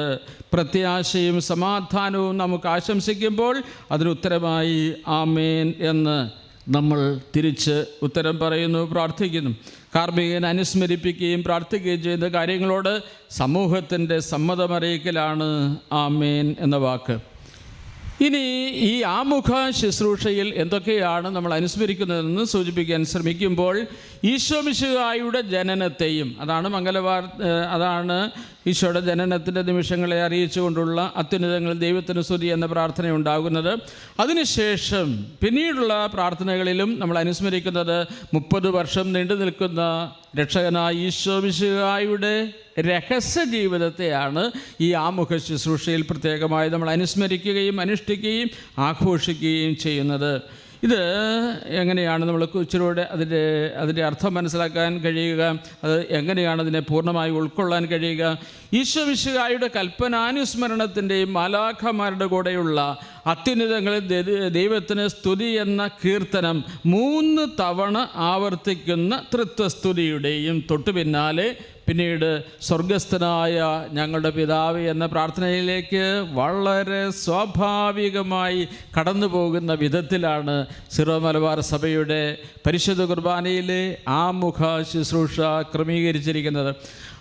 പ്രത്യാശയും സമാധാനവും നമുക്ക് ആശംസിക്കുമ്പോൾ അതിനുത്തരമായി ആമേൻ എന്ന് നമ്മൾ തിരിച്ച് ഉത്തരം പറയുന്നു, പ്രാർത്ഥിക്കുന്നു. കാർമ്മികൻ അനുസ്മരിപ്പിക്കുകയും പ്രാർത്ഥിക്കുകയും ചെയ്യുന്ന കാര്യങ്ങളോട് സമൂഹത്തിൻ്റെ സമ്മതമറിയിക്കലാണ് ആമേൻ എന്ന വാക്ക്. ഇനി ഈ ആമുഖ ശുശ്രൂഷയിൽ എന്തൊക്കെയാണ് നമ്മൾ അനുസ്മരിക്കുന്നതെന്ന് സൂചിപ്പിക്കാൻ ശ്രമിക്കുമ്പോൾ ഈശോ മിശിഹായുടെ ജനനത്തെയും, അതാണ് ഈശോയുടെ ജനനത്തിൻ്റെ നിമിഷങ്ങളെ അറിയിച്ചുകൊണ്ടുള്ള അത്യുന്നതങ്ങളിൽ ദൈവത്തിന് സ്തുതി എന്ന പ്രാർത്ഥന ഉണ്ടാകുന്നത്. അതിനുശേഷം പിന്നീടുള്ള പ്രാർത്ഥനകളിലും നമ്മൾ അനുസ്മരിക്കുന്നത് 30 വർഷം നീണ്ടു നിൽക്കുന്ന രക്ഷകനായ ഈശോ മിശിഹായുടെ രഹസ്യ ജീവിതത്തെയാണ് ഈ ആമുഖ ശുശ്രൂഷയിൽ പ്രത്യേകമായി നമ്മൾ അനുസ്മരിക്കുകയും അനുഷ്ഠിക്കുകയും ആഘോഷിക്കുകയും ചെയ്യുന്നത്. ഇത് എങ്ങനെയാണ് നമ്മൾ ഇച്ചിരൂടെ അതിൻ്റെ അർത്ഥം മനസ്സിലാക്കാൻ കഴിയുക? അത് എങ്ങനെയാണ് അതിനെ പൂർണ്ണമായി ഉൾക്കൊള്ളാൻ കഴിയുക? ഈശോ മിശിഹായുടെ കൽപ്പനാനുസ്മരണത്തിൻ്റെയും മാലാഖമാരുടെ കൂടെയുള്ള അത്യുന്നതങ്ങളിൽ ദൈവത്തിന് സ്തുതി എന്ന കീർത്തനം 3 തവണ ആവർത്തിക്കുന്ന തൃത്വസ്തുതിയുടെയും തൊട്ടു പിന്നാലെ പിന്നീട് സ്വർഗസ്ഥനായ ഞങ്ങളുടെ പിതാവ് എന്ന പ്രാർത്ഥനയിലേക്ക് വളരെ സ്വാഭാവികമായി കടന്നു പോകുന്ന വിധത്തിലാണ് സിറോ മലബാർ സഭയുടെ പരിശുദ്ധ കുർബാനയിലെ ആമുഖ ശുശ്രൂഷ ക്രമീകരിച്ചിരിക്കുന്നത്.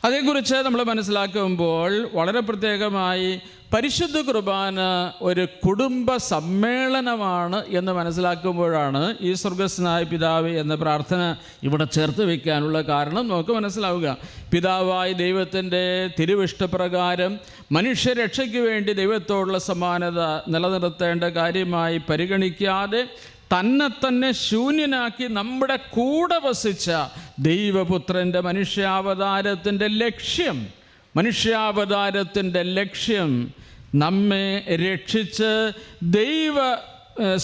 അതേക്കുറിച്ച് നമ്മൾ മനസ്സിലാക്കുമ്പോൾ വളരെ പ്രത്യേകമായി പരിശുദ്ധ കുർബാന ഒരു കുടുംബ സമ്മേളനമാണ് എന്ന് മനസ്സിലാക്കുമ്പോഴാണ് ഈ സ്വർഗസ്ഥനായ പിതാവ് എന്ന പ്രാർത്ഥന ഇവിടെ ചേർത്ത് വയ്ക്കാനുള്ള കാരണം നമുക്ക് മനസ്സിലാവുക. പിതാവായ ദൈവത്തിൻ്റെ തിരുവിഷ്ടപ്രകാരം മനുഷ്യരക്ഷയ്ക്ക് വേണ്ടി ദൈവത്തോടുള്ള സമാനത നിലനിർത്തേണ്ട കാര്യമായി പരിഗണിക്കാതെ തന്നെ ശൂന്യനാക്കി നമ്മുടെ കൂടെ വസിച്ച ദൈവപുത്രൻ്റെ മനുഷ്യാവതാരത്തിൻ്റെ ലക്ഷ്യം നമ്മെ രക്ഷിച്ച്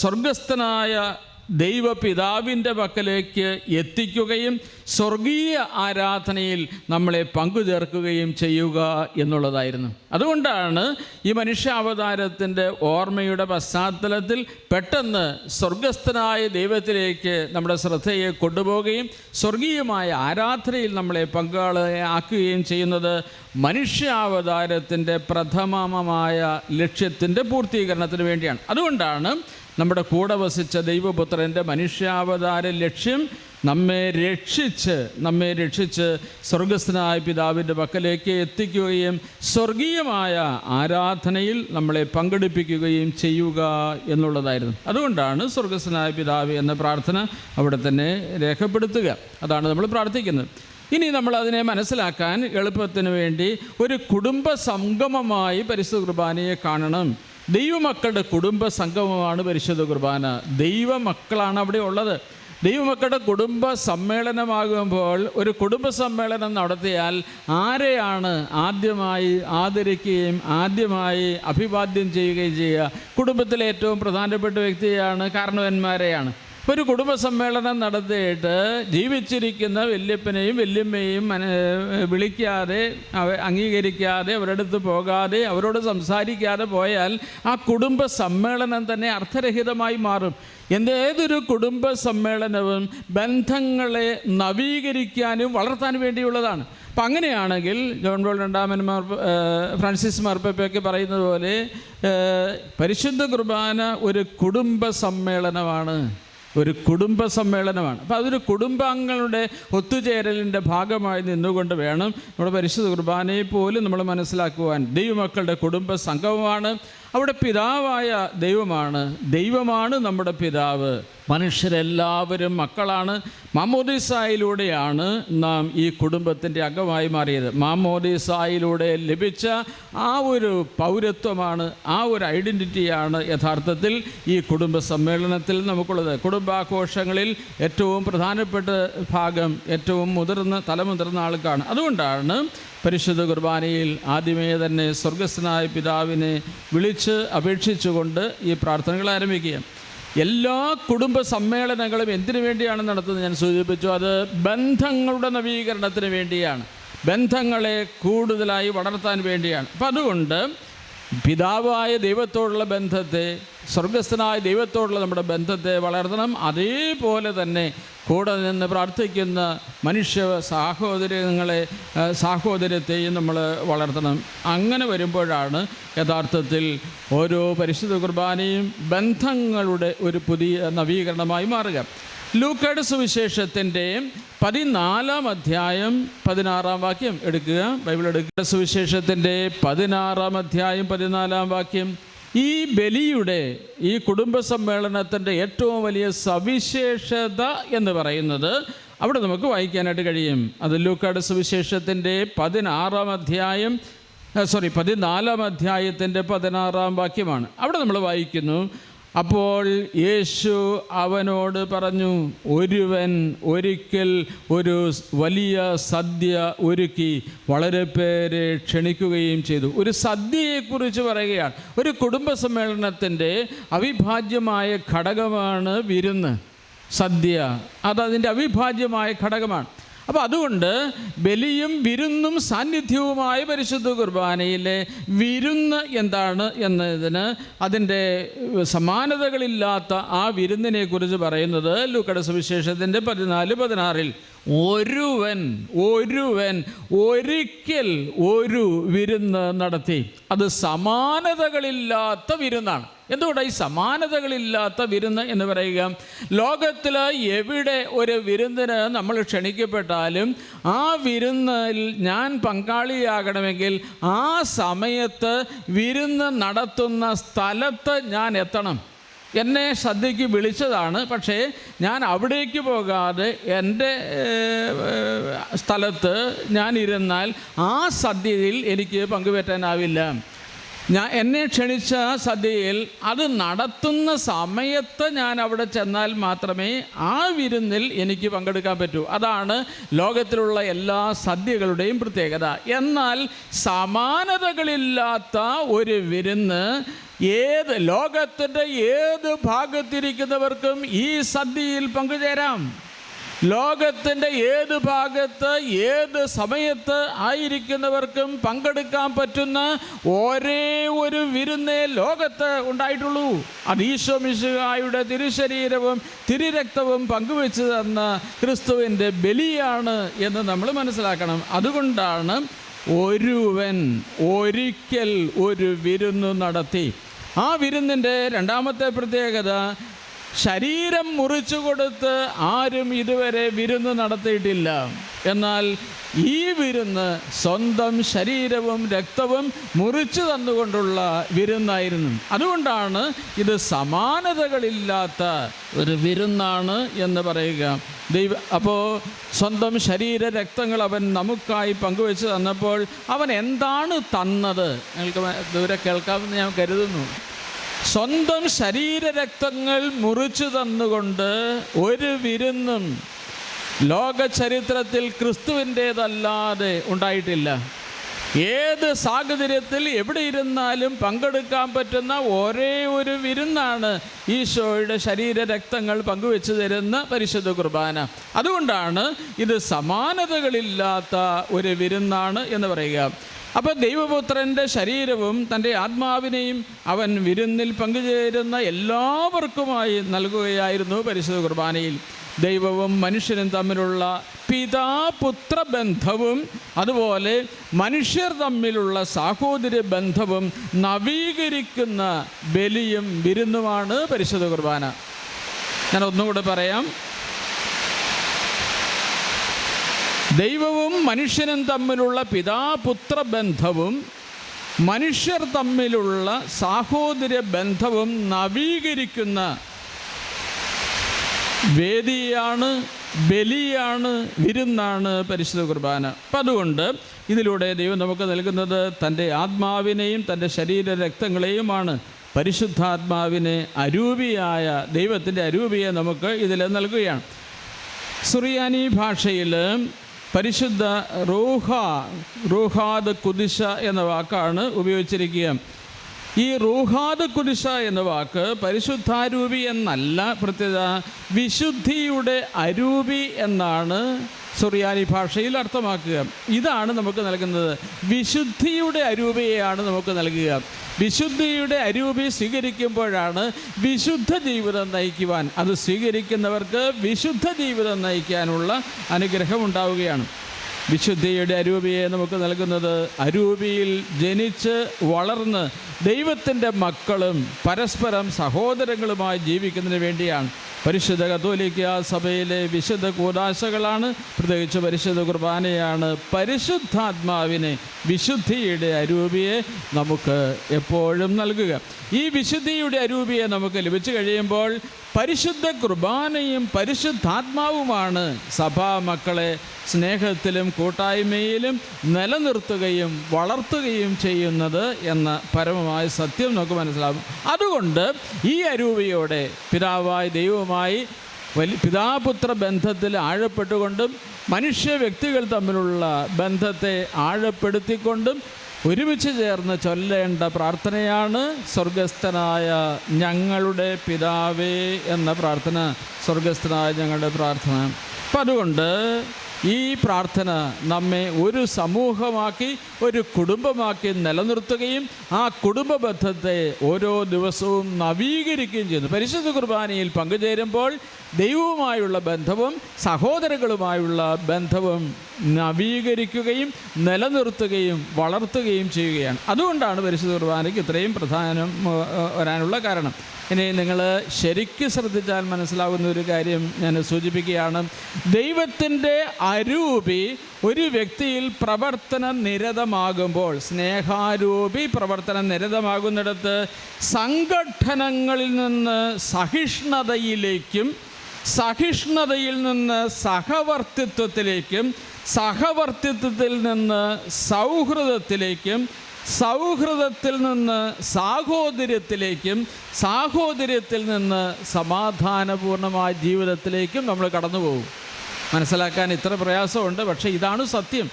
സ്വർഗസ്ഥനായ ദൈവപിതാവിൻ്റെ പക്കലേക്ക് എത്തിക്കുകയും സ്വർഗീയ ആരാധനയിൽ നമ്മളെ പങ്കുചേർക്കുകയും ചെയ്യുക എന്നുള്ളതായിരുന്നു. അതുകൊണ്ടാണ് ഈ മനുഷ്യാവതാരത്തിൻ്റെ ഓർമ്മയുടെ പശ്ചാത്തലത്തിൽ പെട്ടെന്ന് സ്വർഗസ്ഥനായ ദൈവത്തിലേക്ക് നമ്മുടെ ശ്രദ്ധയെ കൊണ്ടുപോവുകയും സ്വർഗീയമായ ആരാധനയിൽ നമ്മളെ പങ്കാളിയാക്കുകയും ചെയ്യുന്നത് മനുഷ്യാവതാരത്തിൻ്റെ പ്രഥമമായ ലക്ഷ്യത്തിൻ്റെ പൂർത്തീകരണത്തിന് വേണ്ടിയാണ്. അതുകൊണ്ടാണ് നമ്മുടെ കൂടെ വസിച്ച ദൈവപുത്രൻ്റെ മനുഷ്യാവതാര ലക്ഷ്യം നമ്മെ രക്ഷിച്ച് സ്വർഗസ്ഥനായ പിതാവിൻ്റെ പക്കലേക്ക് എത്തിക്കുകയും സ്വർഗീയമായ ആരാധനയിൽ നമ്മളെ പങ്കെടുപ്പിക്കുകയും ചെയ്യുക എന്നുള്ളതായിരുന്നു. അതുകൊണ്ടാണ് സ്വർഗസ്ഥനായ പിതാവ് എന്ന പ്രാർത്ഥന അവിടെ തന്നെ രേഖപ്പെടുത്തുക. അതാണ് നമ്മൾ പ്രാർത്ഥിക്കുന്നത്. ഇനി നമ്മൾ അതിനെ മനസ്സിലാക്കാൻ എളുപ്പത്തിന് വേണ്ടി ഒരു കുടുംബ സംഗമമായി പരിശുദ്ധ കുർബാനയെ കാണണം. ദൈവമക്കളുടെ കുടുംബ സംഗമമാണ് പരിശുദ്ധ കുർബാന. ദൈവമക്കളാണ് അവിടെ ഉള്ളത്. ദൈവമക്കളുടെ കുടുംബ സമ്മേളനമാകുമ്പോൾ ഒരു കുടുംബ സമ്മേളനം നടത്തിയാൽ ആരെയാണ് ആദ്യമായി ആദരിക്കുകയും ആദ്യമായി അഭിവാദ്യം ചെയ്യുകയും ചെയ്യുക? കുടുംബത്തിലെ ഏറ്റവും പ്രധാനപ്പെട്ട വ്യക്തിയാണ്, കാരണവന്മാരെയാണ്. ഒരു കുടുംബസമ്മേളനം നടത്തിയിട്ട് ജീവിച്ചിരിക്കുന്ന വല്യപ്പനെയും വല്യമ്മയും വിളിക്കാതെ അംഗീകരിക്കാതെ അവരുടെ അടുത്ത് പോകാതെ അവരോട് സംസാരിക്കാതെ പോയാൽ ആ കുടുംബ സമ്മേളനം തന്നെ അർത്ഥരഹിതമായി മാറും. ഏതൊരു കുടുംബ സമ്മേളനവും ബന്ധങ്ങളെ നവീകരിക്കാനും വളർത്താനും വേണ്ടിയുള്ളതാണ്. അപ്പം അങ്ങനെയാണെങ്കിൽ ജോൺ പോൾ രണ്ടാമൻ ഫ്രാൻസിസ് മാർപ്പാപ്പയൊക്കെ പറയുന്നത് പോലെ പരിശുദ്ധ കുർബാന ഒരു കുടുംബ സമ്മേളനമാണ്, ഒരു കുടുംബ സമ്മേളനമാണ്. അപ്പോൾ അതൊരു കുടുംബാംഗങ്ങളുടെ ഒത്തുചേരലിൻ്റെ ഭാഗമായി നിന്നുകൊണ്ട് വേണം നമ്മുടെ പരിശുദ്ധ കുർബാനയെ പോലും നമ്മൾ മനസ്സിലാക്കുവാൻ. ദൈവമക്കളുടെ കുടുംബ സംഗമമാണ്. അവിടെ പിതാവായ ദൈവമാണ് നമ്മുടെ പിതാവ്. മനുഷ്യരെല്ലാവരും മക്കളാണ്. മാമോദീസായിലൂടെയാണ് നാം ഈ കുടുംബത്തിൻ്റെ അംഗമായി മാറിയത്. മാമോദീസായിലൂടെ ലഭിച്ച ആ ഒരു പൗരത്വമാണ്, ആ ഒരു ഐഡൻറ്റിറ്റിയാണ് യഥാർത്ഥത്തിൽ ഈ കുടുംബ സമ്മേളനത്തിൽ നമുക്കുള്ളത്. കുടുംബാഘോഷങ്ങളിൽ ഏറ്റവും പ്രധാനപ്പെട്ട ഭാഗം ഏറ്റവും തലമുതിർന്ന ആൾക്കാണ്. അതുകൊണ്ടാണ് പരിശുദ്ധ കുർബാനയിൽ ആദ്യമേ തന്നെ സ്വർഗസ്ഥനായ പിതാവിനെ വിളിച്ച് അപേക്ഷിച്ചുകൊണ്ട് ഈ പ്രാർത്ഥനകൾ ആരംഭിക്കുക. എല്ലാ കുടുംബ സമ്മേളനങ്ങളും എന്തിനു വേണ്ടിയാണ് നടത്തുന്നത് ഞാൻ സൂചിപ്പിച്ചു. അത് ബന്ധങ്ങളുടെ നവീകരണത്തിന് വേണ്ടിയാണ്, ബന്ധങ്ങളെ കൂടുതലായി വളർത്താൻ വേണ്ടിയാണ്. അപ്പം അതുകൊണ്ട് പിതാവായ ദൈവത്തോടുള്ള ബന്ധത്തെ, സ്വർഗസ്ഥനായ ദൈവത്തോടുള്ള നമ്മുടെ ബന്ധത്തെ വളർത്തണം. അതേപോലെ തന്നെ കൂടെ നിന്ന് പ്രാർത്ഥിക്കുന്ന മനുഷ്യ സാഹോദര്യത്തെയും നമ്മൾ വളർത്തണം. അങ്ങനെ വരുമ്പോഴാണ് യഥാർത്ഥത്തിൽ ഓരോ പരിശുദ്ധ കുർബാനയും ബന്ധങ്ങളുടെ ഒരു പുതിയ നവീകരണമായി മാറുക. ലൂക്കയുടെ സുവിശേഷത്തിൻ്റെ 14-ാം അധ്യായം 16-ാം വാക്യം എടുക്കുക, ബൈബിൾ എടുക്കുക. സുവിശേഷത്തിൻ്റെ 16-ാം അധ്യായം 14-ാം വാക്യം. ഈ ബലിയുടെ, ഈ കുടുംബ സമ്മേളനത്തിൻ്റെ ഏറ്റവും വലിയ സവിശേഷത എന്ന് പറയുന്നത് അവിടെ നമുക്ക് വായിക്കാനായിട്ട് കഴിയും. അത് ലൂക്കയുടെ സുവിശേഷത്തിൻ്റെ 14-ാം അധ്യായത്തിൻ്റെ 16-ാം വാക്യമാണ്. അവിടെ നമ്മൾ വായിക്കുന്നു, അപ്പോൾ യേശു അവനോട് പറഞ്ഞു, ഒരുവൻ ഒരിക്കൽ ഒരു വലിയ സദ്യ ഒരുക്കി വളരെ പേരെ ക്ഷണിക്കുകയും ചെയ്തു. ഒരു സദ്യയെക്കുറിച്ച് പറയുകയാണ്. ഒരു കുടുംബ സമ്മേളനത്തിൻ്റെ അവിഭാജ്യമായ ഘടകമാണ് വിരുന്ന്, സദ്യ. അതതിൻ്റെ അവിഭാജ്യമായ ഘടകമാണ്. അപ്പോൾ അതുകൊണ്ട് ബലിയും വിരുന്നും സാന്നിധ്യവുമായ പരിശുദ്ധ കുർബാനയിലെ വിരുന്ന് എന്താണ് എന്നതിന് അതിൻ്റെ സമാനതകളില്ലാത്ത ആ വിരുന്നിനെക്കുറിച്ച് പറയുന്നത് ലൂക്കയുടെ സുവിശേഷത്തിൻ്റെ 14-16 ഒരുവൻ ഒരിക്കൽ ഒരു വിരുന്ന് നടത്തി. അത് സമാനതകളില്ലാത്ത വിരുന്നാണ്. എന്തുകൊണ്ടാണ് ഈ സമാനതകളില്ലാത്ത വിരുന്ന് എന്ന് പറയുക? ലോകത്തിൽ എവിടെ ഒരു വിരുന്നിന് നമ്മൾ ക്ഷണിക്കപ്പെട്ടാലും ആ വിരുന്നിൽ ഞാൻ പങ്കാളിയാകണമെങ്കിൽ ആ സമയത്ത് വിരുന്ന് നടത്തുന്ന സ്ഥലത്ത് ഞാൻ എത്തണം. എന്നെ സദ്യയ്ക്ക് വിളിച്ചതാണ്, പക്ഷേ ഞാൻ അവിടേക്ക് പോകാതെ എൻ്റെ സ്ഥലത്ത് ഞാൻ ഇരുന്നാൽ ആ സദ്യയിൽ എനിക്ക് പങ്കുപറ്റാനാവില്ല. എന്നെ ക്ഷണിച്ച സദ്യയിൽ അത് നടത്തുന്ന സമയത്ത് ഞാൻ അവിടെ ചെന്നാൽ മാത്രമേ ആ വിരുന്നിൽ എനിക്ക് പങ്കെടുക്കാൻ പറ്റൂ. അതാണ് ലോകത്തിലുള്ള എല്ലാ സദ്യകളുടെയും പ്രത്യേകത. എന്നാൽ സമാനതകളില്ലാത്ത ഒരു വിരുന്ന് ലോകത്തിൻ്റെ ഏത് ഭാഗത്തിരിക്കുന്നവർക്കും ഈ സദ്യയിൽ പങ്കുചേരാം. ലോകത്തിൻ്റെ ഏത് ഭാഗത്ത് ഏത് സമയത്ത് ആയിരിക്കുന്നവർക്കും പങ്കെടുക്കാൻ പറ്റുന്ന ഒരേ ഒരു വിരുന്നേ ലോകത്ത് ഉണ്ടായിട്ടുള്ളൂ. അത് ഈശോ മിശിഹായുടെ തിരുശരീരവും തിരുരക്തവും പങ്കുവെച്ച് തന്ന ക്രിസ്തുവിൻ്റെ ബലിയാണ് എന്ന് നമ്മൾ മനസ്സിലാക്കണം. അതുകൊണ്ടാണ് ഒരുവൻ ഒരിക്കൽ ഒരു വിരുന്ന് നടത്തി. ആ വിരുന്നിൻ്റെ രണ്ടാമത്തെ പ്രത്യേകത, ശരീരം മുറിച്ചു കൊടുത്ത് ആരും ഇതുവരെ വിരുന്ന് നടത്തിയിട്ടില്ല. എന്നാൽ ഈ വിരുന്ന് സ്വന്തം ശരീരവും രക്തവും മുറിച്ചു തന്നുകൊണ്ടുള്ള വിരുന്നായിരുന്നു. അതുകൊണ്ടാണ് ഇത് സമാനതകളില്ലാത്ത ഒരു വിരുന്നാണ് എന്ന് പറയുക. അപ്പോൾ സ്വന്തം ശരീര രക്തങ്ങൾ അവൻ നമുക്കായി പങ്കുവെച്ച് തന്നപ്പോൾ അവൻ എന്താണ് തന്നത്? നിങ്ങൾക്ക് ദൂരെ കേൾക്കാമെന്ന് ഞാൻ കരുതുന്നു. സ്വന്തം ശരീരരക്തങ്ങൾ മുറിച്ചു തന്നുകൊണ്ട് ഒരു വിരുന്നും ലോക ചരിത്രത്തിൽ ക്രിസ്തുവിൻ്റേതല്ലാതെ ഉണ്ടായിട്ടില്ല. ഏത് സാഹചര്യത്തിൽ എവിടെ ഇരുന്നാലും പങ്കെടുക്കാൻ പറ്റുന്ന ഒരേ ഒരു വിരുന്നാണ് ഈശോയുടെ ശരീര രക്തങ്ങൾ പങ്കുവെച്ച് തരുന്ന പരിശുദ്ധ കുർബാന. അതുകൊണ്ടാണ് ഇത് സമാനതകളില്ലാത്ത ഒരു വിരുന്നാണ് എന്ന് പറയുക. അപ്പോൾ ദൈവപുത്രൻ്റെ ശരീരവും തൻ്റെ ആത്മാവിനെയും അവൻ വിരുന്നിൽ പങ്കുചേരുന്ന എല്ലാവർക്കുമായി നൽകുകയായിരുന്നു പരിശുദ്ധ കുർബാനയിൽ. ദൈവവും മനുഷ്യനും തമ്മിലുള്ള പിതാപുത്ര ബന്ധവും അതുപോലെ മനുഷ്യർ തമ്മിലുള്ള സാഹോദര്യ ബന്ധവും നവീകരിക്കുന്ന ബലിയും വിരുന്നുമാണ് പരിശുദ്ധ കുർബാന. ഞാൻ ഒന്നുകൂടെ പറയാം. ദൈവവും മനുഷ്യനും തമ്മിലുള്ള പിതാപുത്ര ബന്ധവും മനുഷ്യർ തമ്മിലുള്ള സാഹോദര്യ ബന്ധവും നവീകരിക്കുന്ന വേദിയാണ്, ബലിയാണ്, വിരുന്നാണ് പരിശുദ്ധ കുർബാന. അപ്പം അതുകൊണ്ട് ഇതിലൂടെ ദൈവം നമുക്ക് നൽകുന്നത് തൻ്റെ ആത്മാവിനെയും തൻ്റെ ശരീര രക്തങ്ങളെയുമാണ്. പരിശുദ്ധാത്മാവിനെ അരൂപിയായ ദൈവത്തിൻ്റെ അരൂപിയെ നമുക്ക് ഇതിൽ നൽകുകയാണ്. സുറിയാനി ഭാഷയിൽ പരിശുദ്ധ റൂഹാദ് കുദിശ എന്ന വാക്കാണ് ഉപയോഗിച്ചിരിക്കുക. ഈ റൂഹാദ് കുദിശ എന്ന വാക്ക് പരിശുദ്ധാരൂപി എന്നല്ല, പ്രത്യേകത വിശുദ്ധിയുടെ അരൂപി എന്നാണ് സുറിയാനി ഭാഷയിൽ അർത്ഥമാക്കുക. ഇതാണ് നമുക്ക് നൽകുന്നത്. വിശുദ്ധിയുടെ അരൂപിയെയാണ് നമുക്ക് നൽകുക. വിശുദ്ധിയുടെ അരൂപി സ്വീകരിക്കുമ്പോഴാണ് വിശുദ്ധ ജീവിതം നയിക്കുവാൻ, അത് സ്വീകരിക്കുന്നവർക്ക് വിശുദ്ധ ജീവിതം നയിക്കാനുള്ള അനുഗ്രഹം ഉണ്ടാവുകയാണ്. വിശുദ്ധിയുടെ അരൂപിയെ നമുക്ക് നൽകുന്നത് അരൂപിയിൽ ജനിച്ച് വളർന്ന് ദൈവത്തിൻ്റെ മക്കളും പരസ്പരം സഹോദരങ്ങളുമായി ജീവിക്കുന്നതിന് വേണ്ടിയാണ്. പരിശുദ്ധ കത്തോലിക്ക സഭയിലെ വിശുദ്ധ കൂദാശകളാണ്, പ്രത്യേകിച്ച് പരിശുദ്ധ കുർബാനയാണ് പരിശുദ്ധാത്മാവിനെ, വിശുദ്ധിയുടെ അരൂപിയെ നമുക്ക് എപ്പോഴും നൽകുക. ഈ വിശുദ്ധിയുടെ അരൂപിയെ നമുക്ക് ലഭിച്ചു കഴിയുമ്പോൾ പരിശുദ്ധ കുർബാനയും പരിശുദ്ധാത്മാവുമാണ് സഭാ മക്കളെ സ്നേഹത്തിലും കൂട്ടായ്മയിലും നിലനിർത്തുകയും വളർത്തുകയും ചെയ്യുന്നത് എന്ന പരമമായ സത്യം നമുക്ക് മനസ്സിലാകും. അതുകൊണ്ട് ഈ അരൂപിയോടെ പിതാവായ ദൈവവുമായി പിതാപുത്ര ബന്ധത്തിൽ ആഴപ്പെട്ടുകൊണ്ടും മനുഷ്യ വ്യക്തികൾ തമ്മിലുള്ള ബന്ധത്തെ ആഴപ്പെടുത്തിക്കൊണ്ടും ഒരുമിച്ച് ചേർന്ന് ചൊല്ലേണ്ട പ്രാർത്ഥനയാണ് സ്വർഗസ്ഥനായ ഞങ്ങളുടെ പിതാവേ എന്ന പ്രാർത്ഥന. സ്വർഗസ്ഥനായ ഞങ്ങളുടെ പ്രാർത്ഥന. അപ്പം അതുകൊണ്ട് ഈ പ്രാർത്ഥന നമ്മെ ഒരു സമൂഹമാക്കി, ഒരു കുടുംബമാക്കി നിലനിർത്തുകയും ആ കുടുംബ ബന്ധത്തെ ഓരോ ദിവസവും നവീകരിക്കുകയും ചെയ്യുന്നു. പരിശുദ്ധ കുർബാനയിൽ പങ്കുചേരുമ്പോൾ ദൈവവുമായുള്ള ബന്ധവും സഹോദരങ്ങളുമായുള്ള ബന്ധവും നവീകരിക്കുകയും നിലനിർത്തുകയും വളർത്തുകയും ചെയ്യുകയാണ്. അതുകൊണ്ടാണ് പരിശുദ്ധ കുർബാനയ്ക്ക് ഇത്രയും പ്രധാനം വരാനുള്ള കാരണം. ഇനി നിങ്ങൾ ശരിക്കും ശ്രദ്ധിച്ചാൽ മനസ്സിലാകുന്ന ഒരു കാര്യം ഞാൻ സൂചിപ്പിക്കുകയാണ്. ദൈവത്തിൻ്റെ അരൂപി ഒരു വ്യക്തിയിൽ പ്രവർത്തന നിരതമാകുമ്പോൾ, സ്നേഹാരൂപി പ്രവർത്തന നിരതമാകുന്നിടത്ത് സംഘട്ടനങ്ങളിൽ നിന്ന് സഹിഷ്ണുതയിലേക്കും സഹിഷ്ണുതയിൽ നിന്ന് സഹവർത്തിത്വത്തിലേക്കും സഹവർത്തിത്വത്തിൽ നിന്ന് സൗഹൃദത്തിലേക്കും സൗഹൃദത്തിൽ നിന്ന് സാഹോദര്യത്തിലേക്കും സാഹോദര്യത്തിൽ നിന്ന് സമാധാനപൂർണമായ ജീവിതത്തിലേക്കും നമ്മൾ കടന്നു പോകും. മനസ്സിലാക്കാൻ ഇത്ര പ്രയാസമുണ്ട്, പക്ഷേ ഇതാണ് സത്യം.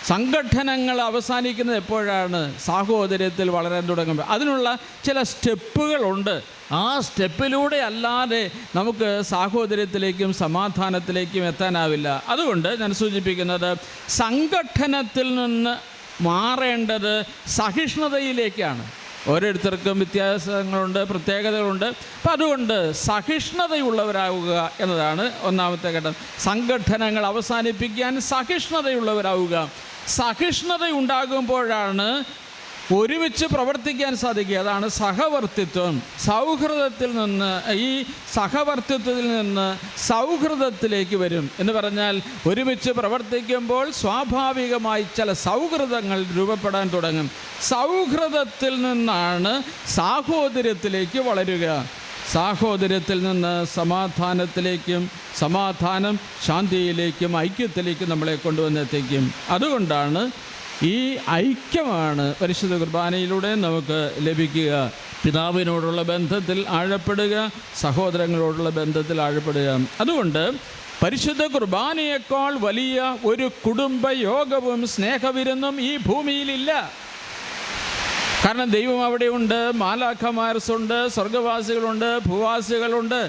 സംഘട്ടനങ്ങൾ അവസാനിക്കുന്നത് എപ്പോഴാണ്? സാഹോദര്യത്തിൽ വളരാൻ തുടങ്ങുമ്പോൾ. അതിനുള്ള ചില സ്റ്റെപ്പുകളുണ്ട്. ആ സ്റ്റെപ്പിലൂടെ അല്ലാതെ നമുക്ക് സാഹോദര്യത്തിലേക്കും സമാധാനത്തിലേക്കും എത്താനാവില്ല. അതുകൊണ്ട് ഞാൻ സൂചിപ്പിക്കുന്നത് സംഘട്ടനത്തിൽ നിന്ന് മാറേണ്ടത് സഹിഷ്ണുതയിലേക്കാണ്. ഓരോരുത്തർക്കും വ്യത്യാസങ്ങളുണ്ട്, പ്രത്യേകതകളുണ്ട്. അപ്പം അതുകൊണ്ട് സഹിഷ്ണുതയുള്ളവരാവുക എന്നതാണ് ഒന്നാമത്തെ ഘട്ടം. സംഘട്ടനങ്ങൾ അവസാനിപ്പിക്കാൻ സഹിഷ്ണുതയുള്ളവരാവുക. സഹിഷ്ണുത ഉണ്ടാകുമ്പോഴാണ് ഒരുമിച്ച് പ്രവർത്തിക്കാൻ സാധിക്കുക. അതാണ് സഹവർത്തിത്വം. സൗഹൃദത്തിൽ നിന്ന് ഈ സഹവർത്തിത്വത്തിൽ നിന്ന് സൗഹൃദത്തിലേക്ക് വരും എന്ന് പറഞ്ഞാൽ ഒരുമിച്ച് പ്രവർത്തിക്കുമ്പോൾ സ്വാഭാവികമായി ചില സൗഹൃദങ്ങൾ രൂപപ്പെടാൻ തുടങ്ങും. സൗഹൃദത്തിൽ നിന്നാണ് സാഹോദര്യത്തിലേക്ക് വളരുക. സാഹോദര്യത്തിൽ നിന്ന് സമാധാനത്തിലേക്കും സമാധാനം ശാന്തിയിലേക്കും ഐക്യത്തിലേക്കും നമ്മളെ കൊണ്ടുവന്നെത്തിക്കും. അതുകൊണ്ടാണ് ഈ ഐക്യമാണ് പരിശുദ്ധ കുർബാനയിലൂടെ നമുക്ക് ലഭിക്കുക. പിതാവിനോടുള്ള ബന്ധത്തിൽ ആഴപ്പെടുക, സഹോദരങ്ങളോടുള്ള ബന്ധത്തിൽ ആഴപ്പെടുക. അതുകൊണ്ട് പരിശുദ്ധ കുർബാനയേക്കാൾ വലിയ ഒരു കുടുംബ യോഗവും സ്നേഹവിരുന്നും ഈ ഭൂമിയിലില്ല. കാരണം ദൈവം അവിടെയുണ്ട്, മാലാഖമാർസുണ്ട്, സ്വർഗവാസികളുണ്ട്, ഭൂവാസികളുണ്ട്.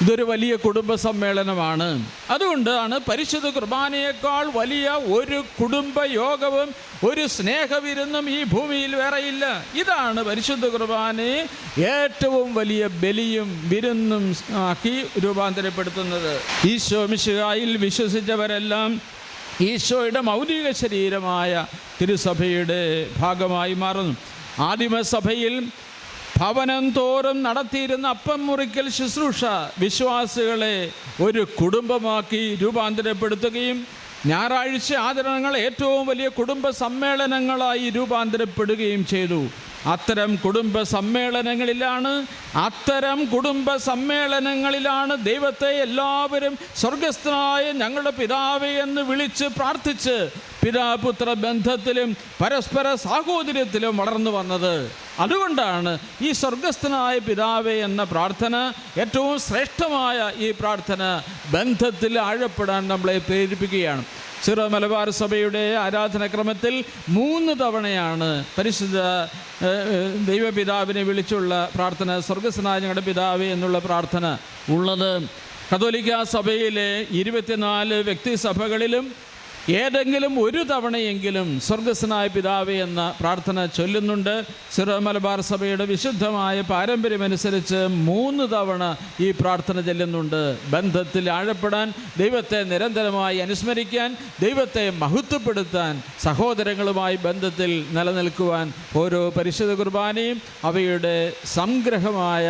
ഇതൊരു വലിയ കുടുംബ സമ്മേളനമാണ്. അതുകൊണ്ടാണ് പരിശുദ്ധ കുർബാനയേക്കാൾ വലിയ ഒരു കുടുംബ യോഗവും ഒരു സ്നേഹവിരുന്നും ഈ ഭൂമിയിൽ വേറെയില്ല. ഇതാണ് പരിശുദ്ധ കുർബാനയെ ഏറ്റവും വലിയ ബലിയും വിരുന്നും ആക്കി രൂപാന്തരപ്പെടുത്തുന്നത്. ഈശോ മിശിഹായിൽ വിശ്വസിച്ചവരെല്ലാം ഈശോയുടെ മൗലിക ശരീരമായ തിരുസഭയുടെ ഭാഗമായി മാറുന്നു. ആദിമസഭയിൽ ഭവനം തോറും നടത്തിയിരുന്ന അപ്പം മുറിക്കൽ ശുശ്രൂഷ വിശ്വാസികളെ ഒരു കുടുംബമാക്കി രൂപാന്തരപ്പെടുത്തുകയും ഞായറാഴ്ച ആചരണങ്ങൾ ഏറ്റവും വലിയ കുടുംബ സമ്മേളനങ്ങളായി രൂപാന്തരപ്പെടുകയും ചെയ്തു. അത്തരം കുടുംബ സമ്മേളനങ്ങളിലാണ് ദൈവത്തെ എല്ലാവരും സ്വർഗസ്ഥനായ ഞങ്ങളുടെ പിതാവേ എന്ന് വിളിച്ച് പ്രാർത്ഥിച്ച് പിതാപുത്ര ബന്ധത്തിലും പരസ്പര സാഹോദര്യത്തിലും വളർന്നു വന്നത്. അതുകൊണ്ടാണ് ഈ സ്വർഗസ്ഥനായ പിതാവേ എന്ന പ്രാർത്ഥന ഏറ്റവും ശ്രേഷ്ഠമായ ഈ പ്രാർത്ഥന ബന്ധത്തിൽ ആഴപ്പെടാൻ നമ്മളെ പ്രേരിപ്പിക്കുകയാണ്. സിറോ മലബാർ സഭയുടെ ആരാധനാക്രമത്തിൽ 3 തവണയാണ് പരിശുദ്ധ ദൈവപിതാവിനെ വിളിച്ചുള്ള പ്രാർത്ഥന, സ്വർഗസ്ഥനായ ഞങ്ങളുടെ പിതാവേ എന്നുള്ള പ്രാർത്ഥന ഉള്ളത്. കത്തോലിക്ക സഭയിലെ 24 വ്യക്തിസഭകളിലും ഏതെങ്കിലും ഒരു തവണയെങ്കിലും സ്വർഗസ്ഥനായ പിതാവേ എന്ന പ്രാർത്ഥന ചൊല്ലുന്നുണ്ട്. സിറോ മലബാർ സഭയുടെ വിശുദ്ധമായ പാരമ്പര്യമനുസരിച്ച് 3 തവണ ഈ പ്രാർത്ഥന ചൊല്ലുന്നുണ്ട്. ബന്ധത്തിൽ ആഴപ്പെടാൻ, ദൈവത്തെ നിരന്തരമായി അനുസ്മരിക്കാൻ, ദൈവത്തെ മഹത്വപ്പെടുത്താൻ, സഹോദരങ്ങളുമായി ബന്ധത്തിൽ നിലനിൽക്കുവാൻ ഓരോ പരിശുദ്ധ കുർബാനയും അവയുടെ സംഗ്രഹമായ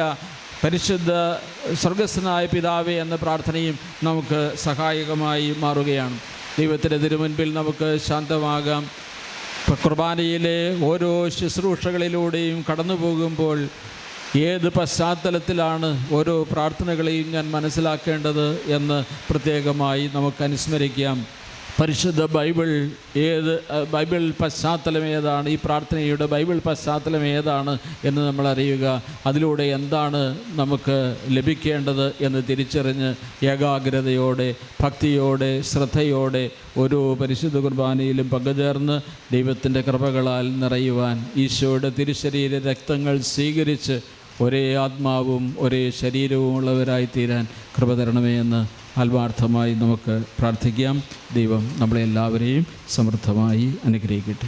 പരിശുദ്ധ സ്വർഗസ്ഥനായ പിതാവേ എന്ന പ്രാർത്ഥനയും നമുക്ക് സഹായകമായി മാറുകയാണ്. ദൈവത്തിൻ്റെ തിരുമുൻപിൽ നമുക്ക് ശാന്തമാകാം. കുർബാനയിലെ ഓരോ ശുശ്രൂഷകളിലൂടെയും കടന്നു പോകുമ്പോൾ ഏത് പശ്ചാത്തലത്തിലാണ് ഓരോ പ്രാർത്ഥനകളെയും ഞാൻ മനസ്സിലാക്കേണ്ടത് എന്ന് പ്രത്യേകമായി നമുക്ക് അനുസ്മരിക്കാം. പരിശുദ്ധ ബൈബിൾ പശ്ചാത്തലം ഏതാണ്, ഈ പ്രാർത്ഥനയുടെ ബൈബിൾ പശ്ചാത്തലം ഏതാണ് എന്ന് നമ്മൾ അറിയുക. അതിലൂടെ എന്താണ് നമുക്ക് ലഭിക്കേണ്ടത് എന്ന് തിരിച്ചറിഞ്ഞ് ഏകാഗ്രതയോടെ, ഭക്തിയോടെ, ശ്രദ്ധയോടെ ഓരോ പരിശുദ്ധ കുർബാനയിലും പങ്കുചേർന്ന് ദൈവത്തിൻ്റെ കൃപകളാൽ നിറയുവാൻ, ഈശോയുടെ തിരുശരീര രക്തങ്ങൾ സ്വീകരിച്ച് ഒരേ ആത്മാവും ഒരേ ശരീരവും ഉള്ളവരായി തീരാൻ കൃപ തരണമേ എന്ന് ആത്മാർത്ഥമായി നമുക്ക് പ്രാർത്ഥിക്കാം. ദൈവം നമ്മളെല്ലാവരെയും സമൃദ്ധമായി അനുഗ്രഹിക്കട്ടെ.